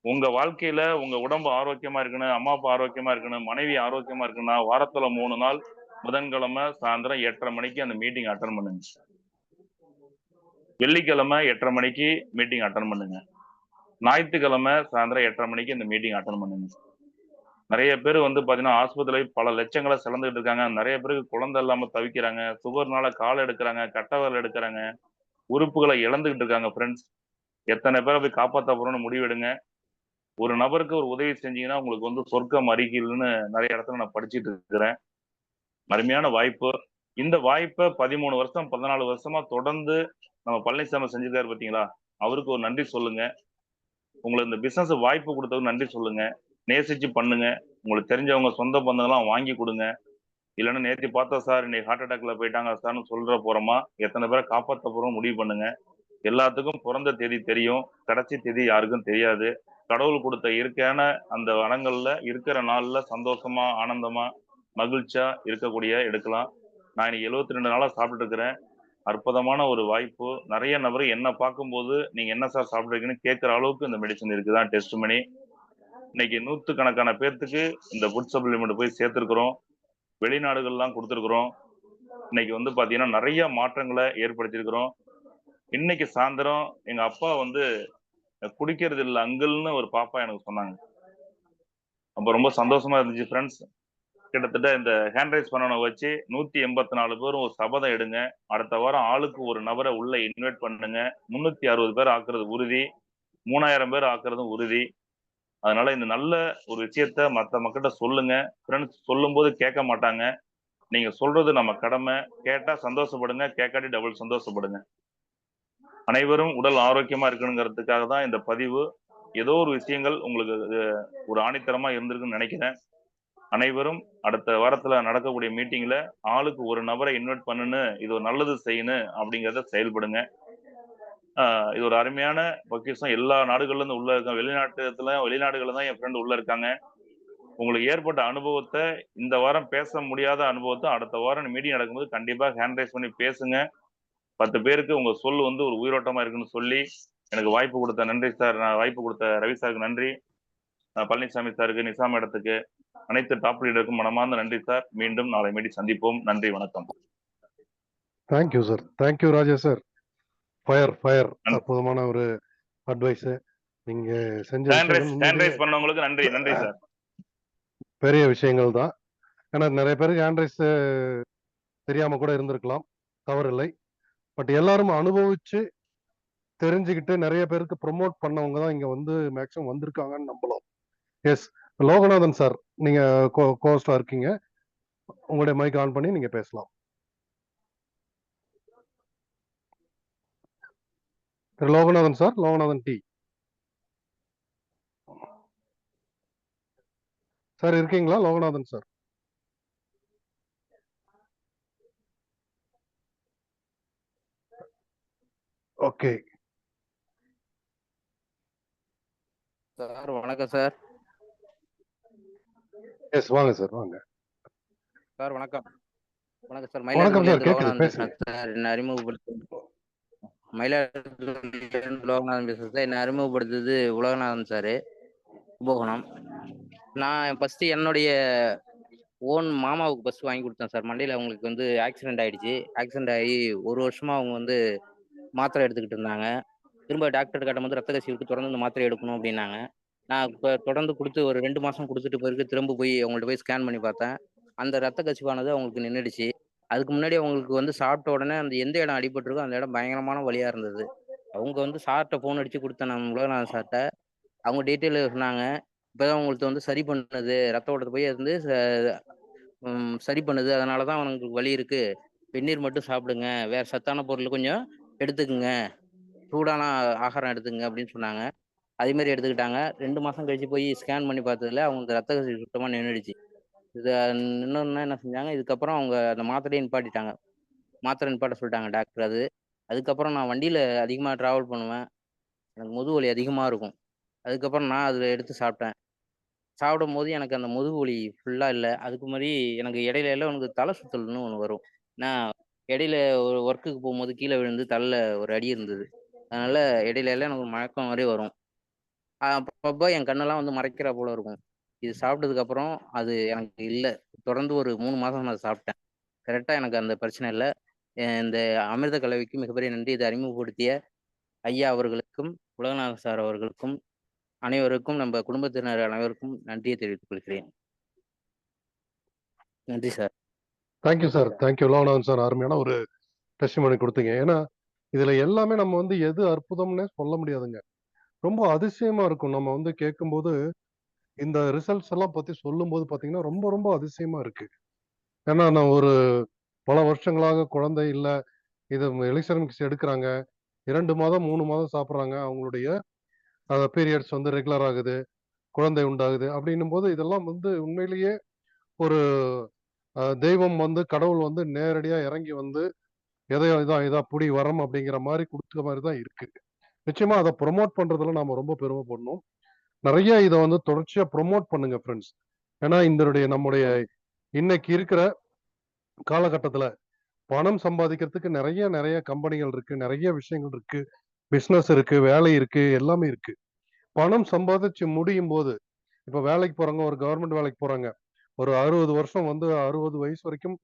உங்க வாழ்க்கையில உங்க உடம்பு ஆரோக்கியமா இருக்கணும், அம்மா அப்பா ஆரோக்கியமா இருக்கணும், மனைவி ஆரோக்கியமா இருக்குன்னா வாரத்துல 3 நாள் புதன்கிழமை சாயந்தரம் 8:30 மணிக்கு அந்த மீட்டிங் அட்டன் பண்ணுங்க. வெள்ளிக்கிழமை 8:30 மணிக்கு மீட்டிங் அட்டன் பண்ணுங்க. ஞாயிற்றுக்கிழமை சாயந்தரம் 8:30 மணிக்கு இந்த மீட்டிங் அட்டன் பண்ணுங்க. நிறைய பேர் வந்து பாத்தீங்கன்னா ஆஸ்பத்திரியில பல லட்சங்களை செலந்துட்டு இருக்காங்க. நிறைய பேருக்கு குழந்தை இல்லாம தவிக்கிறாங்க. சுகர்னால கால் எடுக்கிறாங்க, கட்டவரல் எடுக்கிறாங்க, உறுப்புகளை இழந்துகிட்டு இருக்காங்க ஃப்ரெண்ட்ஸ். எத்தனை பேரை போய் காப்பாற்ற போறோம்னு முடிவெடுங்க. ஒரு நபருக்கு ஒரு உதவி செஞ்சீங்கன்னா உங்களுக்கு வந்து சொர்க்கம் அருகில்னு நிறைய இடத்துல நான் படிச்சுட்டு இருக்கிறேன். அருமையான வாய்ப்பு. இந்த வாய்ப்பை 13 வருஷம் 14 வருஷமா தொடர்ந்து நம்ம பழனிசாமி செஞ்சிருக்காரு பார்த்தீங்களா? அவருக்கு ஒரு நன்றி சொல்லுங்க. உங்களுக்கு இந்த பிசினஸ் வாய்ப்பு கொடுத்ததுக்கு நன்றி சொல்லுங்க. நேசிச்சு பண்ணுங்க. உங்களுக்கு தெரிஞ்சவங்க சொந்த பந்தங்கள்லாம் வாங்கி கொடுங்க. இல்லைன்னா நேற்று பார்த்தா சார் இன்னைக்கு ஹார்ட் அட்டாக்ல போயிட்டாங்க சார்னு சொல்ற போறோமா, எத்தனை பேரை காப்பாற்ற போறோம் முடிவு பண்ணுங்க. எல்லாத்துக்கும் பிறந்த தேதி தெரியும், கடைசி தேதி யாருக்கும் தெரியாது. கடவுள் கொடுத்த இயற்கையான அந்த வனங்கள்ல இருக்கிற நாள்ல சந்தோஷமா, ஆனந்தமா, மகிழ்ச்சியா இருக்கக்கூடிய எடுக்கலாம். நான் இன்னைக்கு 72 நாளா சாப்பிட்டு இருக்கிறேன். அற்புதமான ஒரு வாய்ப்பு. நிறைய நபர் என்ன பார்க்கும்போது நீங்க என்ன சார் சாப்பிட்றீங்கன்னு கேட்கிற அளவுக்கு இந்த மெடிசன் இருக்குதான் டெஸ்ட் பண்ணி இன்னைக்கு 100கணக்கான பேர்த்துக்கு இந்த ஃபுட் சப்ளிமெண்ட் போய் சேர்த்திருக்கிறோம். வெளிநாடுகள்லாம் கொடுத்துருக்குறோம். இன்னைக்கு வந்து பாத்தீங்கன்னா நிறைய மாற்றங்களை ஏற்படுத்தியிருக்கிறோம். இன்னைக்கு சாயந்தரம் எங்க அப்பா வந்து குடிக்கிறது இல்லை அங்கிள்னு ஒரு பாப்பா எனக்கு சொன்னாங்க. அப்ப ரொம்ப சந்தோஷமா இருந்துச்சு ஃப்ரெண்ட்ஸ். கிட்டத்தட்ட இந்த ஹேண்ட் ரைஸ் பண்ணவனை வச்சு 184 பேரும் ஒரு சபதம் எடுங்க. அடுத்த வாரம் ஆளுக்கு ஒரு நபரை உள்ள இன்வைட் பண்ணுங்க. 360 பேர் ஆக்குறது உறுதி, 3000 பேர் ஆக்குறதும் உறுதி. அதனால இந்த நல்ல ஒரு விஷயத்த மற்ற மக்கள்கிட்ட சொல்லுங்க. ஃப்ரெண்ட்ஸ் சொல்லும் போது கேட்க மாட்டாங்க. நீங்க சொல்றது நம்ம கடமை. கேட்டா சந்தோஷப்படுங்க, கேட்காட்டி டபுள் சந்தோஷப்படுங்க. அனைவரும் உடல் ஆரோக்கியமா இருக்கணுங்கிறதுக்காக தான் இந்த பதிவு. ஏதோ ஒரு விஷயங்கள் உங்களுக்கு ஒரு ஆணித்தரமா இருந்திருக்குன்னு நினைக்கிறேன். அனைவரும் அடுத்த வாரத்துல நடக்கக்கூடிய மீட்டிங்ல ஆளுக்கு ஒரு நபரை இன்வைட் பண்ணுன்னு, இது ஒரு நல்லது செய்யணும் அப்படிங்கிறத செயல்படுங்க. இது ஒரு அருமையான பொக்கிஷம். எல்லா நாடுகள்ல இருந்து உள்ள இருக்க, வெளிநாடுகள்ல தான் என் ஃப்ரெண்ட் உள்ள இருக்காங்க. உங்களுக்கு ஏற்பட்ட அனுபவத்தை இந்த வாரம் பேச முடியாத அனுபவத்தை அடுத்த வாரம் மீட்டிங் நடக்கும்போது கண்டிப்பா ஹேண்ட் ரைஸ் பண்ணி பேசுங்க. 10 பேருக்கு உங்க சொல் வந்து ஒரு உயிரோட்டமா இருக்குன்னு சொல்லி எனக்கு வாய்ப்பு கொடுத்த நன்றி சார். வாய்ப்பு கொடுத்த ரவி சாருக்கு நன்றி. பழனிசாமி சாருக்கு, நிசாம் இடத்துக்கு, அனைத்து டாப் லீடருக்கும் மனமார்ந்த நன்றி சார். மீண்டும் நாளை மீடி சந்திப்போம். நன்றி, வணக்கம். Thank you sir. தேங்க்யூ ராஜா சார். ஃபயர் அற்புதமான ஒரு அட்வைஸ். நீங்க செஞ்ச பண்ணவங்களுக்கு நன்றி. நன்றி சார். பெரிய விஷயங்கள் தான். ஏன்னா நிறைய பேருக்கு ஹேண்ட் ரைஸ் தெரியாம கூட இருந்திருக்கலாம், தவறில்லை. பட் எல்லாரும் அனுபவிச்சு தெரிஞ்சுக்கிட்டு நிறைய பேருக்கு ப்ரொமோட் பண்ணவங்க தான் இங்க வந்து மேக்ஸிமம் வந்திருக்காங்கன்னு நம்பலாம். எஸ், லோகநாதன் சார், நீங்க கோஸ்டா இருக்கீங்க. உங்களுடைய மைக் ஆன் பண்ணி நீங்க பேசலாம். Loganathan sir, Loganathan D sir இருக்கீங்களா? லோகநாதன் சார். ஓகே சார், வணக்கம் சார். எஸ், வாங்க சார், வாங்க சார். வணக்கம். வணக்கம் சார். வணக்கம் சார். லோகநாதன் பேசுறேன் சார். என்ன அறிமுகப்படுத்து மயிலாடுதுறை லோகநாதன் பேசுறேன் சார். என்ன அறிமுகப்படுத்துறது உலகநாதன் சார், கும்பகோணம். நான் ஃபர்ஸ்ட் என்னுடைய ஓன் மாமாவுக்கு பஸ் வாங்கி கொடுத்தேன் சார். மண்டையில் அவங்களுக்கு வந்து ஆக்சிடென்ட் ஆயிடுச்சு. ஆக்சிடென்ட் ஆகி 1 வருஷமா அவங்க வந்து மாத்திரை எடுத்துக்கிட்டு இருந்தாங்க. திரும்ப டாக்டர் காட்டும் ரத்த கசி விட்டு தொடர்ந்து இந்த மாத்திரை எடுக்கணும் அப்படின்னாங்க. நான் இப்போ தொடர்ந்து கொடுத்து ஒரு 2 மாதம் கொடுத்துட்டு பிறகு திரும்ப போய் அவங்கள்ட்ட போய் ஸ்கேன் பண்ணி பார்த்தேன். அந்த ரத்த கசிவானது அவங்களுக்கு நின்றுடுச்சு. அதுக்கு முன்னாடி அவங்களுக்கு வந்து சாப்பிட்ட உடனே அந்த எந்த இடம் அடிபட்டிருக்கோ அந்த இடம் பயங்கரமான வலியாக இருந்தது. அவங்க வந்து சார்கிட்ட ஃபோன் அடித்து கொடுத்தேன் நான், உலகநாதன் சார்கிட்ட. அவங்க டீட்டெயில் சொன்னாங்க. இப்போதான் அவங்களுக்கு வந்து சரி பண்ணுது, ரத்த ஓட்டத்தை போய் இருந்து சரி பண்ணுது. அதனால தான் அவங்களுக்கு வலி இருக்கு. வெந்நீர் மட்டும் சாப்பிடுங்க, வேற சத்தான பொருள் கொஞ்சம் எடுத்துக்குங்க, சூடான ஆகாரம் எடுத்துங்க அப்படின்னு சொன்னாங்க. அதே மாதிரி எடுத்துக்கிட்டாங்க. 2 மாதம் கழிச்சு போய் ஸ்கேன் பண்ணி பார்த்ததுல அவங்களுக்கு ரத்த கசி சுத்தமாக நின்றுடுச்சு. இதை இன்னொன்று என்ன செஞ்சாங்க, இதுக்கப்புறம் அவங்க அந்த மாத்திரையை நிப்பாட்டிட்டாங்க. மாத்திரை நிப்பாட்ட சொல்லிட்டாங்க டாக்டர். அதுக்கப்புறம் நான் வண்டியில் அதிகமாக ட்ராவல் பண்ணுவேன். எனக்கு முதுகு வலி அதிகமாக இருக்கும். அதுக்கப்புறம் நான் அதில் எடுத்து சாப்பிட்டேன். சாப்பிடும் போது எனக்கு அந்த முதுகு வலி ஃபுல்லாக இல்லை. அதுக்கு மாதிரி எனக்கு இடையில எல்லாம் எனக்கு தலை சுத்தல்னு ஒன்று வரும். நான் இடையில ஒரு ஒர்க்குக்கு போகும்போது கீழே விழுந்து தலையில் ஒரு அடி இருந்தது. அதனால இடையில எல்லாம் எனக்கு மயக்கம் மாதிரி வரும். அப்பப்போ என் கண்ணெல்லாம் வந்து மறைக்கிற போல இருக்கும். இது சாப்பிட்டதுக்கப்புறம் அது எனக்கு இல்லை. தொடர்ந்து ஒரு 3 மாதம் நான் சாப்பிட்டேன். கரெக்டாக எனக்கு அந்த பிரச்சனை இல்லை. இந்த அமிர்த கலவைக்கு மிகப்பெரிய நன்றி. இதை அறிமுகப்படுத்திய ஐயா அவர்களுக்கும், உலகநாதன் சார் அவர்களுக்கும், அனைவருக்கும், நம்ம குடும்பத்தினர் அனைவருக்கும் நன்றியை தெரிவித்துக் கொள்கிறேன். நன்றி sir. Thank you sir. Thank you Loganathan sir. அருமையான ஒரு டெஸ்டிமனி கொடுத்தீங்க. ஏன்னா இதுல எல்லாமே நம்ம வந்து எது அற்புதம்னே சொல்ல முடியாதுங்க. ரொம்ப அதிசயமா இருக்கும். நம்ம வந்து கேட்கும்போது இந்த ரிசல்ட்ஸ் எல்லாம் பத்தி சொல்லும்போது பாத்தீங்கன்னா ரொம்ப ரொம்ப அதிசயமா இருக்கு. ஏன்னா நான் ஒரு பல வருஷங்களாக குழந்தை இல்ல, இது எலிக்சர் மிக்ஸ் எடுக்கிறாங்க, 2 மாதம் 3 மாதம் சாப்பிட்றாங்க. அவங்களுடைய பீரியட்ஸ் வந்து ரெகுலர் ஆகுது, குழந்தை உண்டாகுது அப்படின்னும் போது இதெல்லாம் வந்து உண்மையிலேயே ஒரு தெய்வம் வந்து கடவுள் வந்து நேரடியா இறங்கி வந்து எதையோ இதா புடி வரம் அப்படிங்கிற மாதிரி கொடுத்த மாதிரி தான் இருக்கு. நிச்சயமா அதை ப்ரொமோட் பண்றதுல நாம ரொம்ப பெருமைப்படணும். நிறைய இதை வந்து தொடர்ச்சியா ப்ரொமோட் பண்ணுங்க ஃப்ரெண்ட்ஸ். ஏன்னா நம்முடைய இன்னைக்கு இருக்கிற காலகட்டத்துல பணம் சம்பாதிக்கிறதுக்கு நிறைய நிறைய கம்பெனிகள் இருக்கு, நிறைய விஷயங்கள் இருக்கு, பிசினஸ் இருக்கு, வேலை இருக்கு, எல்லாமே இருக்கு. பணம் சம்பாதிச்சு முடியும் போது இப்ப வேலைக்கு போறாங்க, ஒரு கவர்மெண்ட் வேலைக்கு போறாங்க, ஒரு 60 வருஷம் வந்து 60 வயசு வரைக்கும்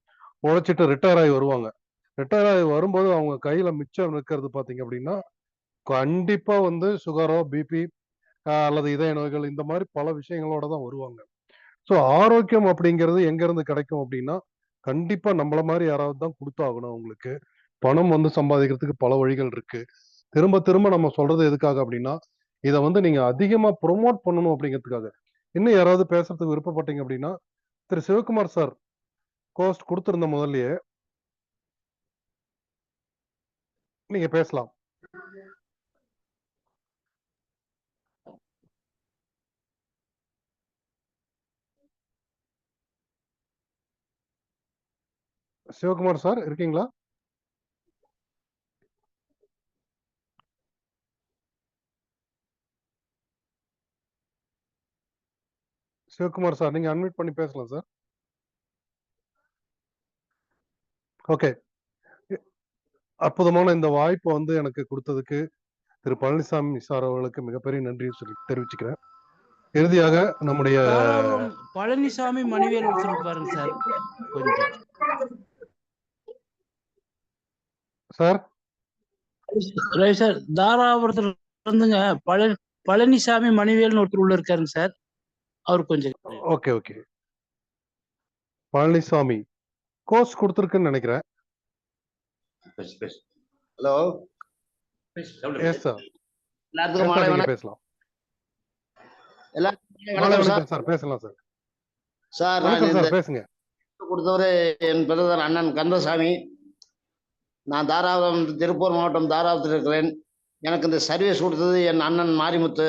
உழைச்சிட்டு ரிட்டையர் ஆகி வருவாங்க. ரிட்டையர் ஆகி வரும்போது அவங்க கையில மிச்சம் இருக்கிறது பாத்தீங்க அப்படின்னா கண்டிப்பா வந்து சுகரோ பிபி அல்லது இதய நோய்கள் இந்த மாதிரி பல விஷயங்களோட தான் வருவாங்க. ஸோ ஆரோக்கியம் அப்படிங்கிறது எங்க இருந்து கிடைக்கும் அப்படின்னா கண்டிப்பா நம்மள மாதிரி யாராவது தான் கொடுத்தாகணும் அவங்களுக்கு. பணம் வந்து சம்பாதிக்கிறதுக்கு பல வழிகள் இருக்கு. திரும்ப திரும்ப நம்ம சொல்றது எதுக்காக அப்படின்னா இதை வந்து நீங்க அதிகமா ப்ரொமோட் பண்ணணும் அப்படிங்கிறதுக்காக. இன்னும் யாராவது பேசுறதுக்கு விருப்பப்பட்டீங்க அப்படின்னா திரு சிவகுமார் சார் கோஸ்ட் கொடுத்திருந்த முதல்லயே நீங்க பேசலாம். சிவகுமார் சார் இருக்கீங்களா? சிவகுமார் சார் நீங்க அன்மியூட் பண்ணி பேசலாம் சார். ஓகே, அற்புதமான இந்த வாய்ப்பை வந்து எனக்கு கொடுத்ததுக்கு திரு பழனிசாமி சார் அவர்களுக்கு மிகப்பெரிய நன்றி சொல்லி தெரிவிச்சுக்கிறேன். இறுதியாக நம்முடைய பழனிசாமி மணிவேல் ஒருத்தர் பாருங்க சார். கொஞ்சம் சார் சார் தாராபுரத்துல இருந்துங்க பழனிசாமி மணிவேல்னு ஒருத்தர் உள்ள இருக்காருங்க சார். அவர் கொஞ்சம் ஓகே ஓகே பழனிசாமி கோர்ஸ் கொடுத்துருக்குன்னு நினைக்கிறேன். ஹலோ, எஸ் சார், எல்லாத்துக்கும் மாலை நீங்க வணக்கம். பேசலாம். எல்லாத்துக்கும் மாலை வணக்கம் வணக்கம் சார், பேசலாம் சார். சார். நான் வணக்கம் இந்த சார், பேசுங்க. கொடுத்தவர் என் பிரதர் அண்ணன் கந்தசாமி. நான் தாராபுரம், திருப்பூர் மாவட்டம் தாராபுரத்தில் இருக்கிறேன். எனக்கு இந்த சர்வீஸ் கொடுத்தது என் அண்ணன் மாரிமுத்து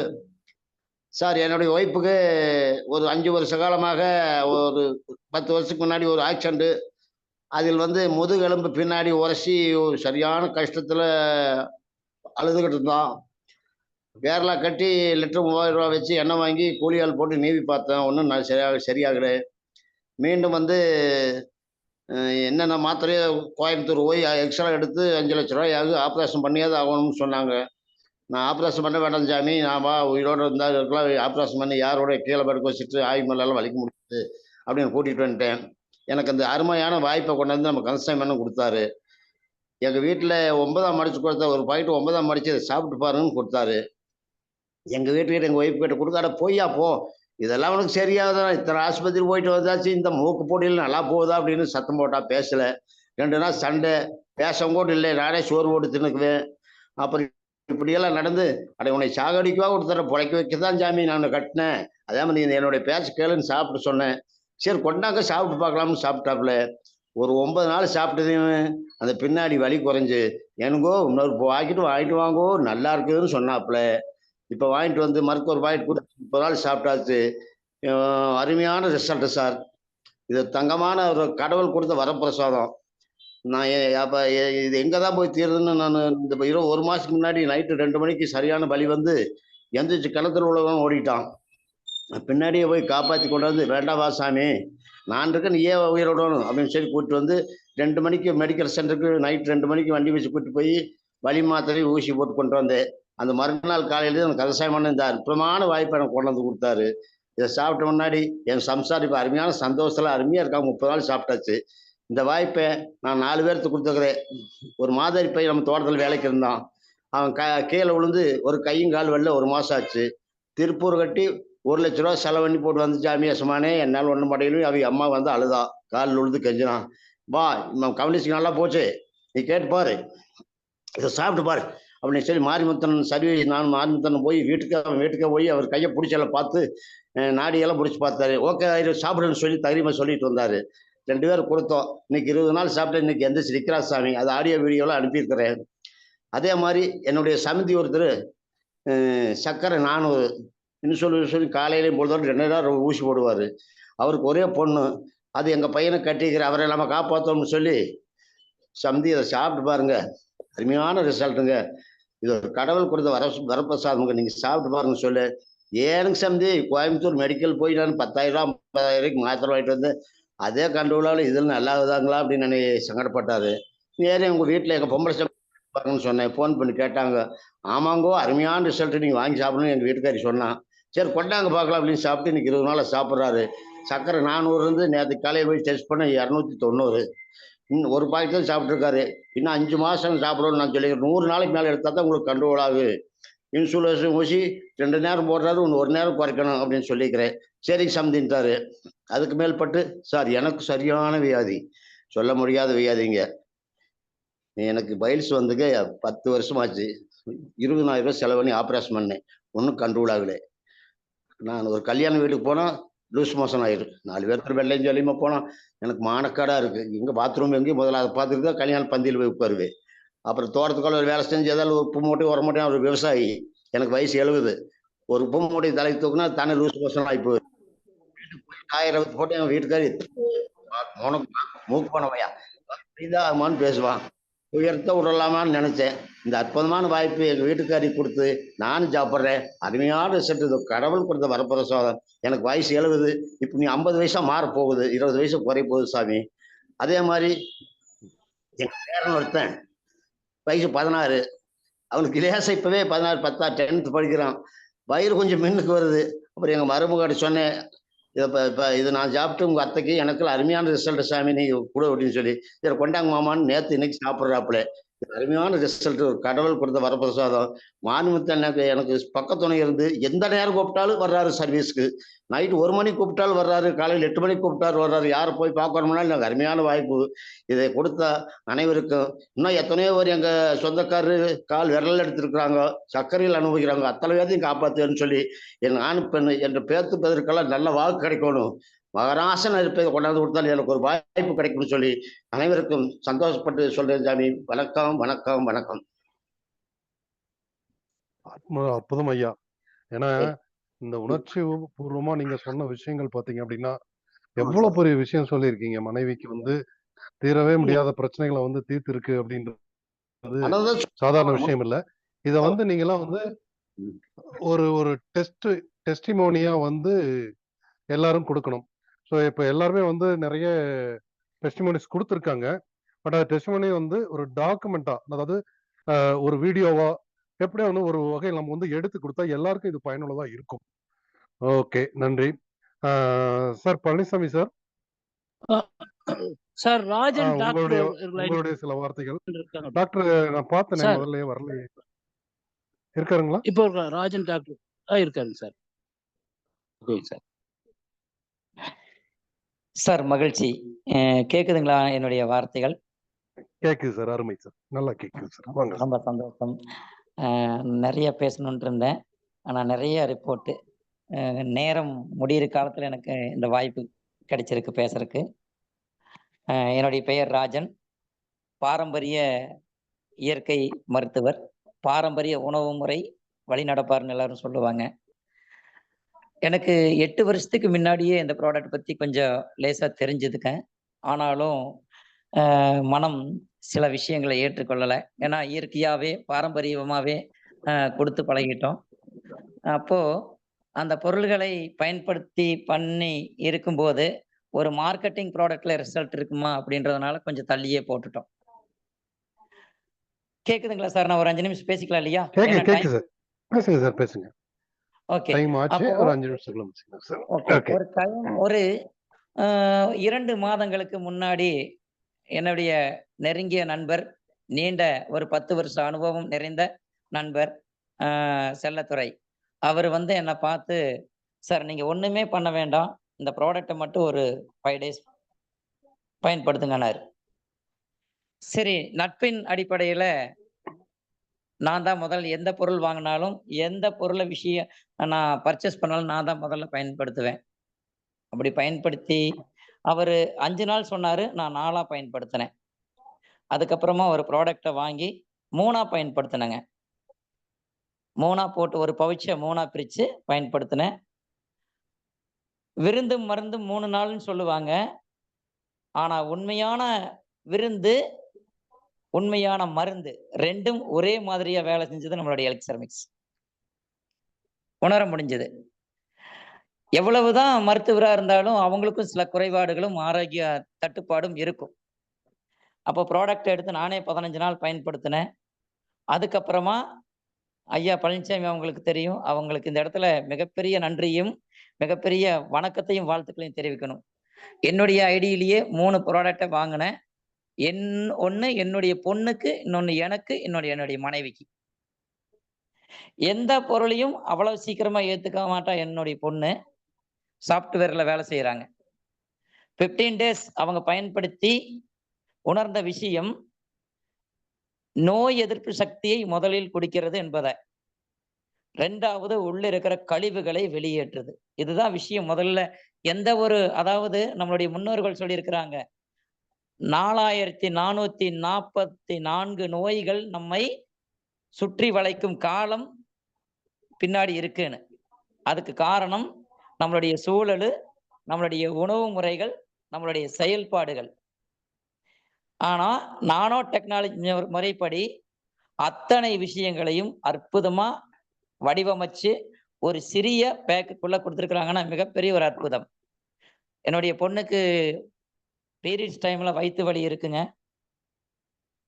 சார். என்னுடைய ஒய்ஃபுக்கு ஒரு 5 வருஷ காலமாக ஒரு 10 வருஷத்துக்கு முன்னாடி ஒரு ஆக்சிடென்ட். அதில் வந்து முதுகெலும்பு பின்னாடி உரசி ஒரு சரியான கஷ்டத்தில் அழுதுகிட்டு இருந்தோம். கேரளா கட்டி லிட்டர் 3000 ரூபா வச்சு எண்ணெய் வாங்கி கூலியால் போட்டு நீவி பார்த்தேன். ஒன்றும் நான் சரியாகலை. மீண்டும் வந்து என்னென்ன மாத்திரையை கோயம்புத்தூர் போய் எக்ஸ்ரே எடுத்து 5 லட்ச ரூபாய் ஆகுது, ஆப்ரேஷன் பண்ணியாவது ஆகணும்னு சொன்னாங்க. நான் ஆப்ரேஷன் பண்ண வேண்டாம் சாமி, நான் உயிரோடு இருந்தால் இருக்கலாம், ஆப்ரேஷன் பண்ணி யாரோட கீழே படுக்க வச்சுட்டு ஆயுமெல்லாம் வலிக்க முடியாது அப்படின்னு கூட்டிகிட்டு வந்துட்டேன். எனக்கு அந்த அருமையான வாய்ப்பை கொண்டாந்து நம்ம கன்சைன்மெண்ட் கொடுத்தாரு. எங்கள் வீட்டில் 9ஆம் மடிச்சு கொடுத்த ஒரு பாக்கெட் 9ஆம் மடிச்சு அதை சாப்பிட்டு பாருன்னு கொடுத்தாரு. எங்கள் வீட்டுக்கிட்ட எங்கள் ஒய்ஃப் கிட்ட கொடுக்காட போய்யா போ, இதெல்லாம் உனக்கு சரியாகுதான், இத்தனை ஆஸ்பத்திரி போயிட்டு வந்தாச்சு, இந்த மூக்கு போட்டியில் நல்லா போகுதா அப்படின்னு சத்தம் போட்டா பேசலை. 2 நாள் சண்டை, பேசவும் கூட இல்லை, நானே சோறு போட்டு தின்னுக்குவேன். அப்புறம் இப்படியெல்லாம் நடந்து அடை உன்னை சாகடிக்கவா ஒருத்தர பிழைக்க வைக்கதான் சாமி நான் கட்டினேன், அதே மாதிரி நீ என்னுடைய பேச கேளுன்னு சாப்பிட்டு சொன்னேன். சரி கொண்டாங்க சாப்பிட்டு பார்க்கலாம்னு சாப்பிட்டாப்புல. ஒரு 9 நாள் சாப்பிட்டதையும் அந்த பின்னாடி வலி குறைஞ்சு எனக்கோ இன்னொரு பாக்கெட்டு வாங்கிட்டு வாங்கோ நல்லா இருக்குதுன்னு சொன்னாப்புல. இப்போ வாங்கிட்டு வந்து மருத்துவர் பாக்கெட் கொடுத்து 30 நாள் சாப்பிட்டாச்சு. அருமையான ரிசல்ட்டு சார். இது தங்கமான ஒரு கடவுள் கொடுத்த வரப்பிரசாதம். நான் அப்போ இது எங்கே தான் போய் தீருதுன்னு நான் இந்த 1 மாதத்துக்கு முன்னாடி நைட்டு 2 மணிக்கு சரியான வலி வந்து எந்திரிச்சு கிணத்துல உள்ளவன் ஓடிட்டான். பின்னாடியே போய் காப்பாற்றி கொண்டாந்து வேண்டாவா சாமி நான் இருக்க நீ ஏன் உயிரோடணும் அப்படின்னு சொல்லி கூப்பிட்டு வந்து 2 மணிக்கு மெடிக்கல் சென்டருக்கு நைட் 2 மணிக்கு வண்டி வச்சு கூப்பிட்டு போய் வலி மாத்திரை ஊசி போட்டு கொண்டு வந்தேன். அந்த மறுநாள் காலையிலேயே எனக்கு கதசாயமான இந்த அற்புதமான வாய்ப்பை எனக்கு கொண்டு வந்து கொடுத்தாரு. இதை சாப்பிட்ட முன்னாடி என் சம்சார் இப்போ அருமையான சந்தோஷத்தில் அருமையாக இருக்காங்க. 30 நாள் சாப்பிட்டாச்சு. இந்த வாய்ப்பை நான் 4 பேர்த்துக்கு கொடுத்துக்கிறேன். ஒரு மாதரி பையன் நம்ம தோட்டத்தில் வேலைக்கு இருந்தான். அவன் கீழே விழுந்து ஒரு கையும் கால் வெளில 1 மாதம் ஆச்சு. திருப்பூர் கட்டி 1 லட்ச ரூபா செலவு பண்ணி போட்டு வந்து சாமி யசமானே என்னால் ஒன்றும் படையிலும் அவங்க அம்மா வந்து அழுதா, காலில் விழுந்து கெஞ்சினான். வா கவனிச்சு நல்லா போச்சு, நீ கேட்டு பாரு, இதை சாப்பிட்டு பாரு அப்படின்னு சொல்லி மாரிமுத்தன் சர்வீஸ் நான் மாரிமுத்தன் போய் அவன் வீட்டுக்கே போய் அவர் கையை பிடிச்செல்லாம் பார்த்து நாடியெல்லாம் பிடிச்சி பார்த்தாரு. ஓகே சாப்பிடுன்னு சொல்லி தைரியமாக சொல்லிட்டு வந்தார். 2 பேரும் கொடுத்தோம். இன்னைக்கு 20 நாள் சாப்பிட்டு இன்னைக்கு எந்திரிச்சு நிற்கிறா சாமி. அது ஆடியோ வீடியோலாம் அனுப்பியிருக்கிறேன். அதே மாதிரி என்னுடைய சமிதி ஒருத்தர் சர்க்கரை 400 இன்சுலின் காலையிலையும் பொழுது 2 நேரம் ஊசி போடுவார். அவருக்கு ஒரே பொண்ணு. அது எங்கள் பையனை கட்டிக்கிற அவரை நம்ம காப்பாற்றோம்னு சொல்லி சந்தி அதை சாப்பிட்டு பாருங்க, அருமையான ரிசல்ட்டுங்க. இது ஒரு கடவுள் கொடுத்த வரப்பிரசாதமுங்க. நீங்கள் சாப்பிட்டு பாருங்க சொல்லு. ஏனுங்க சந்தி கோயம்புத்தூர் மெடிக்கல் போய் நான் 10,000 50,000 மாத்திரை வாங்கிட்டு வந்து அதே கண்டுகளால் இதில் நல்லாகுதாங்களா அப்படின்னு நினைக்க சங்கடப்பட்டாரு. நேரே உங்கள் வீட்டில் எங்கள் பொம்பளை பாருங்கன்னு சொன்னேன். ஃபோன் பண்ணி கேட்டாங்க. ஆமாங்கோ, அருமையான ரிசல்ட் நீங்கள் வாங்கி சாப்பிடணும்னு எங்கள் வீட்டுக்காரி சொன்னான். சரி கொண்டாங்க பார்க்கலாம் அப்படின்னு சாப்பிட்டு இன்னைக்கு 20 நாளாக சாப்பிட்றாரு. சர்க்கரை 400 இருந்து நேற்று காலையில் போய் டெஸ்ட் பண்ண 290. இன்னும் ஒரு பாக்கெட் தான் சாப்பிட்ருக்காரு. இன்னும் 5 மாதம் சாப்பிடணும்னு நான் சொல்லி 100 நாளைக்கு மேலே எடுத்தால் தான் உங்களுக்கு கண்ட்ரோல் ஆகுது. இன்சுலின் ஊசி 2 நேரம் போடுறாரு, ஒரு நேரம் குறைக்கணும் அப்படின்னு சொல்லிக்கிறேன். சரி சம்தின்ட்டாரு. அதுக்கு மேல்பட்டு சார் எனக்கு சரியான வியாதி, சொல்ல முடியாத வியாதிங்க. எனக்கு பைல்ஸ் வந்துங்க 10 வருஷமாச்சு. 20,000 ரூபாய் செலவு பண்ணி ஆப்ரேஷன் பண்ணேன். ஒன்றும் கண்ட்ரோல் ஆகலை. நான் ஒரு கல்யாண வீட்டுக்கு போனால் லூஸ் மோஷன் ஆயிடும். 4 பேருக்கு வெள்ளையும் சொல்லியுமா போனால் எனக்கு மானக்காடாக இருக்குது. எங்கே பாத்ரூம் எங்கேயும் முதல்ல அதை பார்த்துட்டு தான் கல்யாண பந்தியில் போய் உட்காருவேன். அப்புறம் தோட்டத்துக்குள்ள ஒரு வேலை செஞ்சு ஏதாவது ஒரு உப்பு மூட்டை உர மூட்டையும் ஒரு விவசாயி. எனக்கு வயசு 70. ஒரு உப்பு மூட்டை தலைக்கு தூக்குனா தானே லூஸ் மோஷன் ஆகி போகுது. காயிரம் போட்டு என் வீட்டுக்காரி உனக்கு மூக்கு போனவையா இதான் ஆகுமான்னு பேசுவான். உயர்த்த விடலாமான்னு நினைச்சேன். இந்த அற்புதமான வாய்ப்பு எங்கள் வீட்டுக்காரி கொடுத்து நானும் சாப்பிட்றேன். அருமையான ரிசல்ட். இது கடவுள் கொடுத்த வரப்பிரசாதம். எனக்கு வயசு 70. இப்போ நீ 50 வயசா மாறப்போகுது, 20 வயசு குறைய போகுது சாமி. அதே மாதிரி எங்கள் பேரன் ஒருத்தன் வயசு 16. அவனுக்கு லேசா இப்பவே 16 10 10th படிக்கிறான். வயிறு கொஞ்சம் மின்னுக்கு வருது. அப்புறம் எங்கள் மருமகிட்ட சொன்னேன், இப்போ இது நான் சாப்பிட்டு உங்கள் அத்தைக்கு எனக்கு அருமையான ரிசல்ட் சாமி நீங்கள் கொடு அப்படின்னு சொல்லி. சரி கொண்டாங்க மாமான்னு நேற்று இன்னைக்கு சாப்பிட்றாப்புல. அருமையான ரிசல்ட். ஒரு கடவுள் கொடுத்த வரப்பிரசாதம். மாநிலத்தில் எனக்கு பக்கத்துணை இருந்து எந்த நேரம் கூப்பிட்டாலும் வர்றாரு சர்வீஸ்க்கு. நைட்டு 1 மணிக்கு கூப்பிட்டாலும் வர்றாரு, காலையில் 8 மணிக்கு கூப்பிட்டாலும் வர்றாரு. யாரை போய் பார்க்கணும்னா எனக்கு அருமையான வாய்ப்பு. இதை கொடுத்த அனைவருக்கும் இன்னும் எத்தனையோ பேர் எங்கள் சொந்தக்காரரு கால் விரல் எடுத்துருக்குறாங்க, சர்க்கரையில் அனுபவிக்கிறாங்க. அத்தனை பேர்த்தையும் காப்பாற்றுன்னு சொல்லி என் ஆண் பெண் என்ற பேர்த்து பெதற்கெல்லாம் நல்ல வாக்கு கிடைக்கணும். மகராசன் இருப்பதை கொண்டாந்து கொடுத்தாலும் எனக்கு ஒரு வாய்ப்பு கிடைக்கும்னு சொல்லி அனைவருக்கும் சந்தோஷப்பட்டு சொல்றேன் சாமி. வணக்கம் வணக்கம் வணக்கம். அற்புதம் ஐயா. ஏன்னா இந்த உணர்ச்சி பூர்வமா நீங்க சொன்ன விஷயங்கள் பாத்தீங்க அப்படின்னா எவ்வளவு பெரிய விஷயம் சொல்லியிருக்கீங்க. மனைவிக்கு வந்து தீரவே முடியாத பிரச்சனைகளை வந்து தீர்த்து இருக்கு அப்படின்றது சாதாரண விஷயம் இல்ல. இத வந்து நீங்க எல்லாம் வந்து ஒரு டெஸ்டிமோனியா வந்து எல்லாரும் கொடுக்கணும். ஸோ இப்போ எல்லாருமே வந்து நிறைய டெஸ்டிமோனிஸ் கொடுத்துருக்காங்க. பட் அந்த டெஸ்டிமோனி வந்து ஒரு டாக்குமெண்டா, அதாவது ஒரு வீடியோவா எப்படியா வந்து ஒரு வகையில் நம்ம வந்து எடுத்து கொடுத்தா எல்லாருக்கும் இது பயனுள்ளதா இருக்கும். ஓகே, நன்றி sir. Palaniswami sir. Sir Rajan doctor உங்களுடைய சில வார்த்தைகள். டாக்டர் நான் பார்த்தேன் முதல்ல வரலையே, இருக்காருங்களா? இப்போ ராஜன் டாக்டர் இருக்காருங்க சார். சார் சார் மகிழ்ச்சி. கேக்குதுங்களா என்னுடைய வார்த்தைகள்? கேக்குது சார். அருமை சார், நல்லா கேக்குது சார். ரொம்ப சந்தோஷம். நிறைய பேசணும்னு இருந்தேன், ஆனா நிறைய ரிப்போர்ட்டு நேரம் முடிகிற காலத்துல எனக்கு இந்த வாய்ப்பு கிடைச்சிருக்கு பேசுறதுக்கு. என்னுடைய பெயர் ராஜன். பாரம்பரிய இயற்கை மருத்துவர், பாரம்பரிய உணவு முறை வழிநடப்பார்னு எல்லாரும் சொல்லுவாங்க. எனக்கு 8 வருஷத்துக்கு முன்னாடியே இந்த ப்ராடக்ட் பற்றி கொஞ்சம் லேசாக தெரிஞ்சுதுக்கேன். ஆனாலும் மனம் சில விஷயங்களை ஏற்றுக்கொள்ளலை. ஏன்னா இயற்கையாகவே பாரம்பரியமாகவே கொடுத்து பழகிட்டோம். அப்போது அந்த பொருள்களை பயன்படுத்தி பண்ணி இருக்கும்போது ஒரு மார்க்கெட்டிங் ப்ராடக்ட்ல ரிசல்ட் இருக்குமா அப்படின்றதுனால கொஞ்சம் தள்ளியே போட்டுட்டோம். கேக்குதுங்களா சார்? நான் ஒரு 5 நிமிஷம் பேசிக்கலாம் இல்லையா? பேசுங்க சார், பேசுங்க. ஓகே. ஒரு டைம் ஒரு 2 மாதங்களுக்கு முன்னாடி என்னுடைய நெருங்கிய நண்பர், நீண்ட ஒரு 10 வருஷ அனுபவம் நிறைந்த நண்பர் செல்லத்துறை, அவர் வந்து என்னை பார்த்து, சார் நீங்க ஒண்ணுமே பண்ண வேண்டாம், இந்த ப்ராடக்டை மட்டும் ஒரு 5 days பயன்படுத்துங்கன்னாரு. சரி, நட்பின் அடிப்படையில நான் தான் முதல்ல எந்த பொருள் வாங்கினாலும் எந்த பொருளை விஷயம் நான் பர்ச்சேஸ் பண்ணாலும் நான் தான் முதல்ல பயன்படுத்துவேன். அப்படி பயன்படுத்தி அவர் 5 நாள் சொன்னாரு, நான் 4ஆ பயன்படுத்தினேன். அதுக்கப்புறமா ஒரு ப்ராடக்டை வாங்கி 3ஆ பயன்படுத்தினேங்க. மூணா போட்டு ஒரு பவுச்சை மூணா பிரிச்சு பயன்படுத்தினேன். விருந்தும் மருந்தும் 3 நாள்னு சொல்லுவாங்க. ஆனா உண்மையான விருந்து, உண்மையான மருந்து 2ம் ஒரே மாதிரியா வேலை செஞ்சது நம்மளுடைய எலிக்சர் மிக்ஸ். உணர முடிஞ்சது. எவ்வளவுதான் மருத்துவரா இருந்தாலும் அவங்களுக்கும் சில குறைபாடுகளும் ஆரோக்கிய தட்டுப்பாடும் இருக்கும். அப்போ ப்ராடக்ட் எடுத்து நானே 15 நாள் பயன்படுத்தினேன். அதுக்கப்புறமா ஐயா பழனிசாமி அவங்களுக்கு தெரியும். அவங்களுக்கு இந்த இடத்துல மிகப்பெரிய நன்றியும், மிகப்பெரிய வணக்கத்தையும், வாழ்த்துக்களையும் தெரிவிக்கணும். என்னுடைய ஐடியிலேயே 3 ப்ராடக்ட்டை வாங்கினேன். ஒண்ணு என்னுடைய பொண்ணுக்கு, இன்னொன்னு எனக்கு, என்னுடைய மனைவிக்கு. எந்த பொருளையும் அவ்வளவு சீக்கிரமா ஏத்துக்க மாட்டா என்னுடைய பொண்ணு. சாப்ட்வேர்ல வேலை செய்யறாங்க. 15 டேஸ் அவங்க பயன்படுத்தி உணர்ந்த விஷயம், நோய் எதிர்ப்பு சக்தியை முதலில் குடிக்கிறது என்பதை, 2வது உள்ள இருக்கிற கழிவுகளை வெளியேற்றுது. இதுதான் விஷயம். முதல்ல எந்த ஒரு, அதாவது நம்மளுடைய முன்னோர்கள் சொல்லியிருக்கிறாங்க, 4444 நோய்கள் நம்மை சுற்றி வளைக்கும் காலம் பின்னாடி இருக்குன்னு. அதுக்கு காரணம் நம்மளுடைய சூழல், நம்மளுடைய உணவு முறைகள், நம்மளுடைய செயல்பாடுகள். ஆனா நானோ டெக்னாலஜி முறைப்படி அத்தனை விஷயங்களையும் அற்புதமா வடிவமைச்சு ஒரு சிறிய பேக்குக்குள்ள கொடுத்துருக்குறாங்கன்னா மிகப்பெரிய ஒரு அற்புதம். என்னுடைய பொண்ணுக்கு பீரியட்ஸ் டைம்ல வயிற்று வலி இருக்குங்க.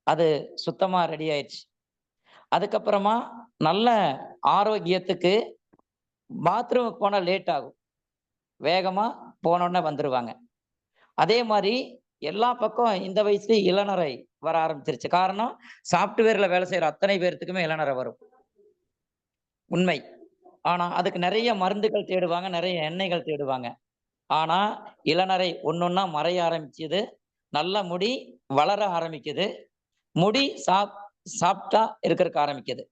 அது சுத்தமா ரெடி ஆயிடுச்சு. அதுக்கப்புறமா நல்ல ஆரோக்கியத்துக்கு பாத்ரூமுக்கு போனால் லேட் ஆகும், வேகமா போனோடனே வந்துருவாங்க. அதே மாதிரி எல்லா பக்கம் இந்த வயசுலயே இளநரை வர ஆரம்பிச்சிருச்சு. காரணம் சாப்ட்வேர்ல வேலை செய்யற அத்தனை பேர்த்துக்குமே இளநரை வரும், உண்மை. ஆனா அதுக்கு நிறைய மருந்துகள் தேடுவாங்க, நிறைய எண்ணெய்கள் தேடுவாங்க. ஆனா இளநரை ஒன்னொன்னா மறைய ஆரம்பிச்சது, நல்ல முடி வளர ஆரம்பிக்குது, முடி சாப்பிட்டா இருக்கிறதுக்கு ஆரம்பிக்குது.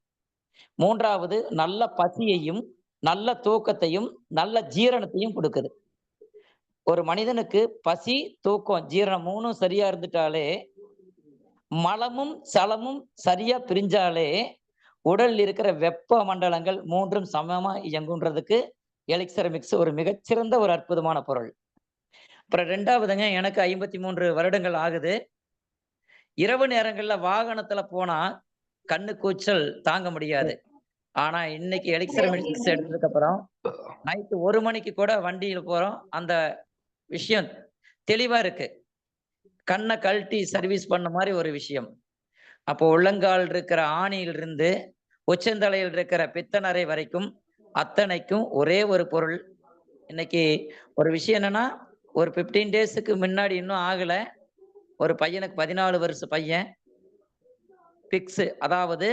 3வது நல்ல பசியையும், நல்ல தூக்கத்தையும், நல்ல ஜீரணத்தையும் கொடுக்குது. ஒரு மனிதனுக்கு பசி, தூக்கம், ஜீரணம் 3ம் சரியா இருந்துட்டாலே, மலமும் சலமும் சரியா பிரிஞ்சாலே உடல் இருக்கிற வெப்ப மண்டலங்கள் 3ம் சமமா இயங்குன்றதுக்கு எலிக்சர் மிக்ஸ் ஒரு மிகச்சிறந்த ஒரு அற்புதமான பொருள். அப்புறம் 2வதுங்க, எனக்கு 53 வருடங்கள் ஆகுது. இரவு நேரங்கள்ல வாகனத்துல போனா கண்ணு கூச்சல் தாங்க முடியாது. ஆனா இன்னைக்கு எலிக்சர் மிக்ஸ் எடுத்ததுக்கு அப்புறம் நைட்டு 1 மணிக்கு கூட வண்டியில போறோம், அந்த விஷயம் தெளிவா இருக்கு. கண்ணை கழட்டி சர்வீஸ் பண்ண மாதிரி ஒரு விஷயம். அப்போ உள்ளங்கால் இருக்கிற ஆணியிலிருந்து உச்சந்தலையில் இருக்கிற பித்தநரை வரைக்கும் அத்தனைக்கும் ஒரே ஒரு பொருள். இன்னைக்கு ஒரு விஷயம் என்னன்னா, ஒரு 15 டேஸுக்கு முன்னாடி, இன்னும் ஆகல, ஒரு பையனுக்கு 14 வருஷ பையன் பிக்ஸ், அதாவது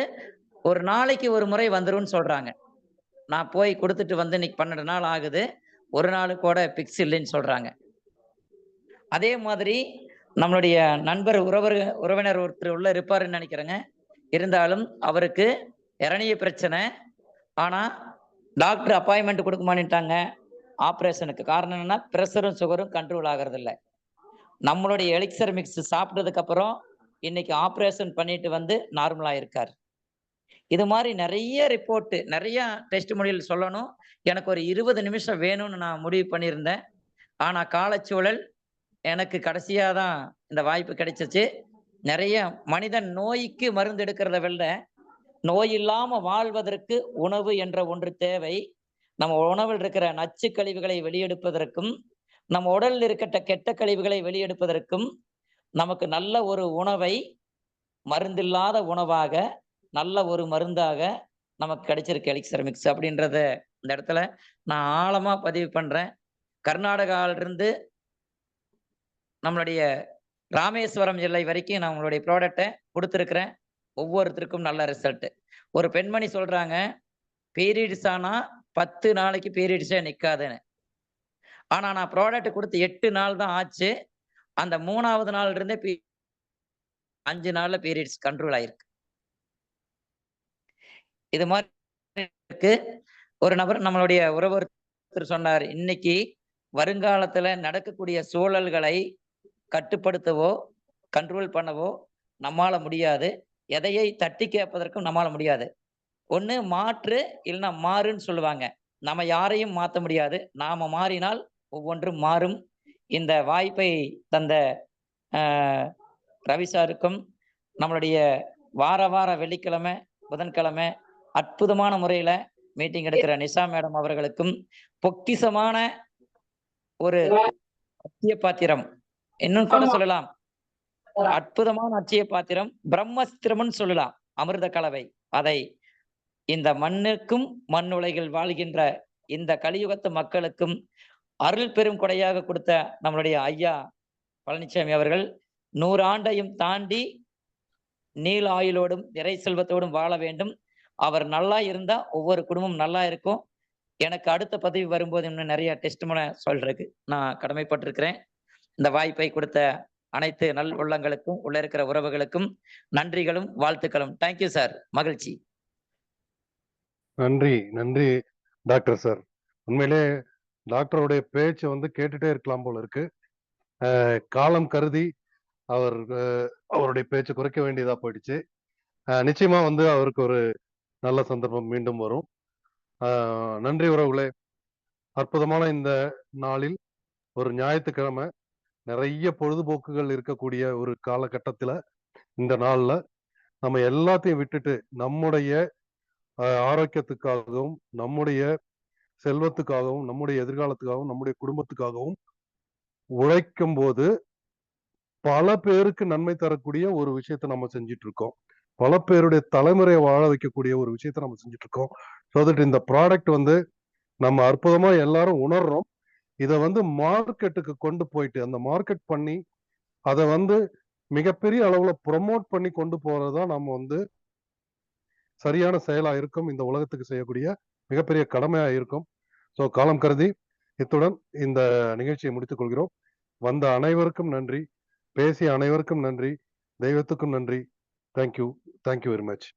ஒரு நாளைக்கு ஒரு முறை வந்துரும்னு சொல்றாங்க. நான் போய் கொடுத்துட்டு வந்து இன்னைக்கு 12 நாள் ஆகுது, ஒரு நாள் கூட பிக்ஸ் இல்லைன்னு சொல்றாங்க. அதே மாதிரி நம்மளுடைய நண்பர் உறவினர் ஒருத்தர் உள்ள இருப்பாருன்னு நினைக்கிறேங்க. இருந்தாலும் அவருக்கு இறணிய பிரச்சனை. ஆனா டாக்டர் அப்பாயின்மெண்ட் கொடுக்க மாட்டேன்ட்டாங்க ஆப்ரேஷனுக்கு. காரணம் என்னன்னா, பிரஷரும் சுகரும் கண்ட்ரோல் ஆகிறது இல்லை. நம்மளுடைய எலிக்சர் மிக்ஸ் சாப்பிட்டதுக்கு அப்புறம் இன்னைக்கு ஆப்ரேஷன் பண்ணிட்டு வந்து நார்மலா இருக்காரு. இது மாதிரி நிறைய ரிப்போர்ட், நிறைய டெஸ்ட் மொழியில் சொல்லணும். எனக்கு ஒரு 20 நிமிஷம் வேணும்னு நான் முடிவு பண்ணியிருந்தேன். ஆனா காலச்சூழல் எனக்கு கடைசியா தான் இந்த வாய்ப்பு கிடைச்சிச்சு. நிறைய மனிதன் நோய்க்கு மருந்து எடுக்கிறத விட, நோய் இல்லாம வாழ்வதற்கு உணவு என்ற ஒன்று தேவை. நம்ம உணவில் இருக்கிற நச்சு கழிவுகளை வெளியெடுப்பதற்கும், நம்ம உடலில் இருக்கிற கெட்ட கழிவுகளை வெளியெடுப்பதற்கும் நமக்கு நல்ல ஒரு உணவை மருந்தில்லாத உணவாக, நல்ல ஒரு மருந்தாக நமக்கு கிடைச்சிருக்கு எலிக்சர் மிக்ஸ் அப்படின்றத இந்த இடத்துல நான் ஆழமா பதிவு பண்றேன். கர்நாடகாவிலிருந்து நம்மளுடைய ராமேஸ்வரம் எல்லை வரைக்கும் நான் உங்களுடைய ப்ராடக்டை கொடுத்துருக்கிறேன். ஒவ்வொருத்தருக்கும் நல்ல ரிசல்ட். ஒரு பெண்மணி சொல்றாங்க, பீரியட்ஸ் ஆனா 10 நாளைக்கு பீரியட்ஸே நிற்காதுன்னு. ஆனா நான் ப்ராடக்ட் கொடுத்து 8 நாள் தான் ஆச்சு. அந்த 3வது நாள் இருந்தே 5 நாள்ல பீரியட்ஸ் கண்ட்ரோல் ஆயிருக்கு. இது மாதிரி ஒரு நபர் நம்மளுடைய உறவர் சொன்னார், இன்னைக்கு வருங்காலத்துல நடக்கக்கூடிய சூழல்களை கட்டுப்படுத்தவோ கண்ட்ரோல் பண்ணவோ நம்மால முடியாது, எதையை தட்டி கேட்பதற்கும் நம்மால முடியாது. ஒண்ணு மாற்று இல்லைன்னா மாறுன்னு சொல்லுவாங்க. நம்ம யாரையும் மாற்ற முடியாது. நாம மாறினால் ஒவ்வொன்றும் மாறும். இந்த வாய்ப்பை தந்த ரவி சாருக்கும், நம்மளுடைய வார வெள்ளிக்கிழமை, புதன்கிழமை அற்புதமான முறையில மீட்டிங் எடுக்கிற நிஷா மேடம் அவர்களுக்கும், பொக்கிசமான ஒரு அட்சய பாத்திரம், இன்னும் கூட சொல்லலாம், அற்புதமான அட்சய பாத்திரம், பிரம்மஸ்திரம்னு சொல்லலாம், அமிர்த கலவை. அதை இந்த மண்ணுக்கும் மண் உலகில் வாழ்கின்ற இந்த கலியுகத்து மக்களுக்கும் அருள் பெரும் கொடையாக கொடுத்த நம்மளுடைய ஐயா பழனிசாமி அவர்கள் 100 ஆண்டையும் தாண்டி நீல ஆயுளோடும் நிறை செல்வத்தோடும் வாழ வேண்டும். அவர் நல்லா இருந்தா ஒவ்வொரு குடும்பம் நல்லா இருக்கும். எனக்கு அடுத்த பதவி வரும்போது இன்னும் நிறைய டெஸ்ட் சொல்றதுக்கு நான் கடமைப்பட்டிருக்கிறேன். இந்த வாய்ப்பை கொடுத்த அனைத்து நல் உள்ளங்களுக்கும், உள்ள இருக்கிற உறவுகளுக்கும் நன்றிகளும் வாழ்த்துக்களும். Thank you sir. மகிழ்ச்சி. நன்றி டாக்டர் சார். உண்மையிலே டாக்டருடைய பேச்சு வந்து கேட்டுட்டே இருக்கலாம் போல இருக்கு. காலம் கருதி அவருடைய பேச்சு குறைக்க வேண்டியதா போயிடுச்சு. நிச்சயமா வந்து அவருக்கு ஒரு நல்ல சந்தர்ப்பம் மீண்டும் வரும். நன்றி உறவுகளே. அற்புதமான இந்த நாளில், ஒரு ஞாயிற்றுக்கிழமை, நிறைய பொழுதுபோக்குகள் இருக்கக்கூடிய ஒரு காலகட்டத்துல, இந்த நாள்ல நம்ம எல்லாத்தையும் விட்டுட்டு நம்முடைய ஆரோக்கியத்துக்காகவும், நம்முடைய செல்வத்துக்காகவும், நம்முடைய எதிர்காலத்துக்காகவும், நம்முடைய குடும்பத்துக்காகவும் உழைக்கும் போது பல பேருக்கு நன்மை தரக்கூடிய ஒரு விஷயத்தை நம்ம செஞ்சுட்டு இருக்கோம். பல பேருடைய தலைமுறையை வாழ வைக்கக்கூடிய ஒரு விஷயத்தை நம்ம செஞ்சுட்டு இருக்கோம். ஸோ தட் இந்த ப்ராடக்ட் வந்து நம்ம அற்புதமா எல்லாரும் உணர்றோம். இதை வந்து மார்க்கெட்டுக்கு கொண்டு போயிட்டு அந்த மார்க்கெட் பண்ணி அதை வந்து மிகப்பெரிய அளவுல ப்ரொமோட் பண்ணி கொண்டு போறதுதான் நம்ம வந்து சரியான செயலா இருக்கும். இந்த உலகத்துக்கு செய்யக்கூடிய மிகப்பெரிய கடமையா இருக்கும். ஸோ காலம் கருதி இத்துடன் இந்த நிகழ்ச்சியை முடித்துக் கொள்கிறோம். வந்த அனைவருக்கும் நன்றி, பேசிய அனைவருக்கும் நன்றி, தெய்வத்துக்கும் நன்றி. Thank you very much.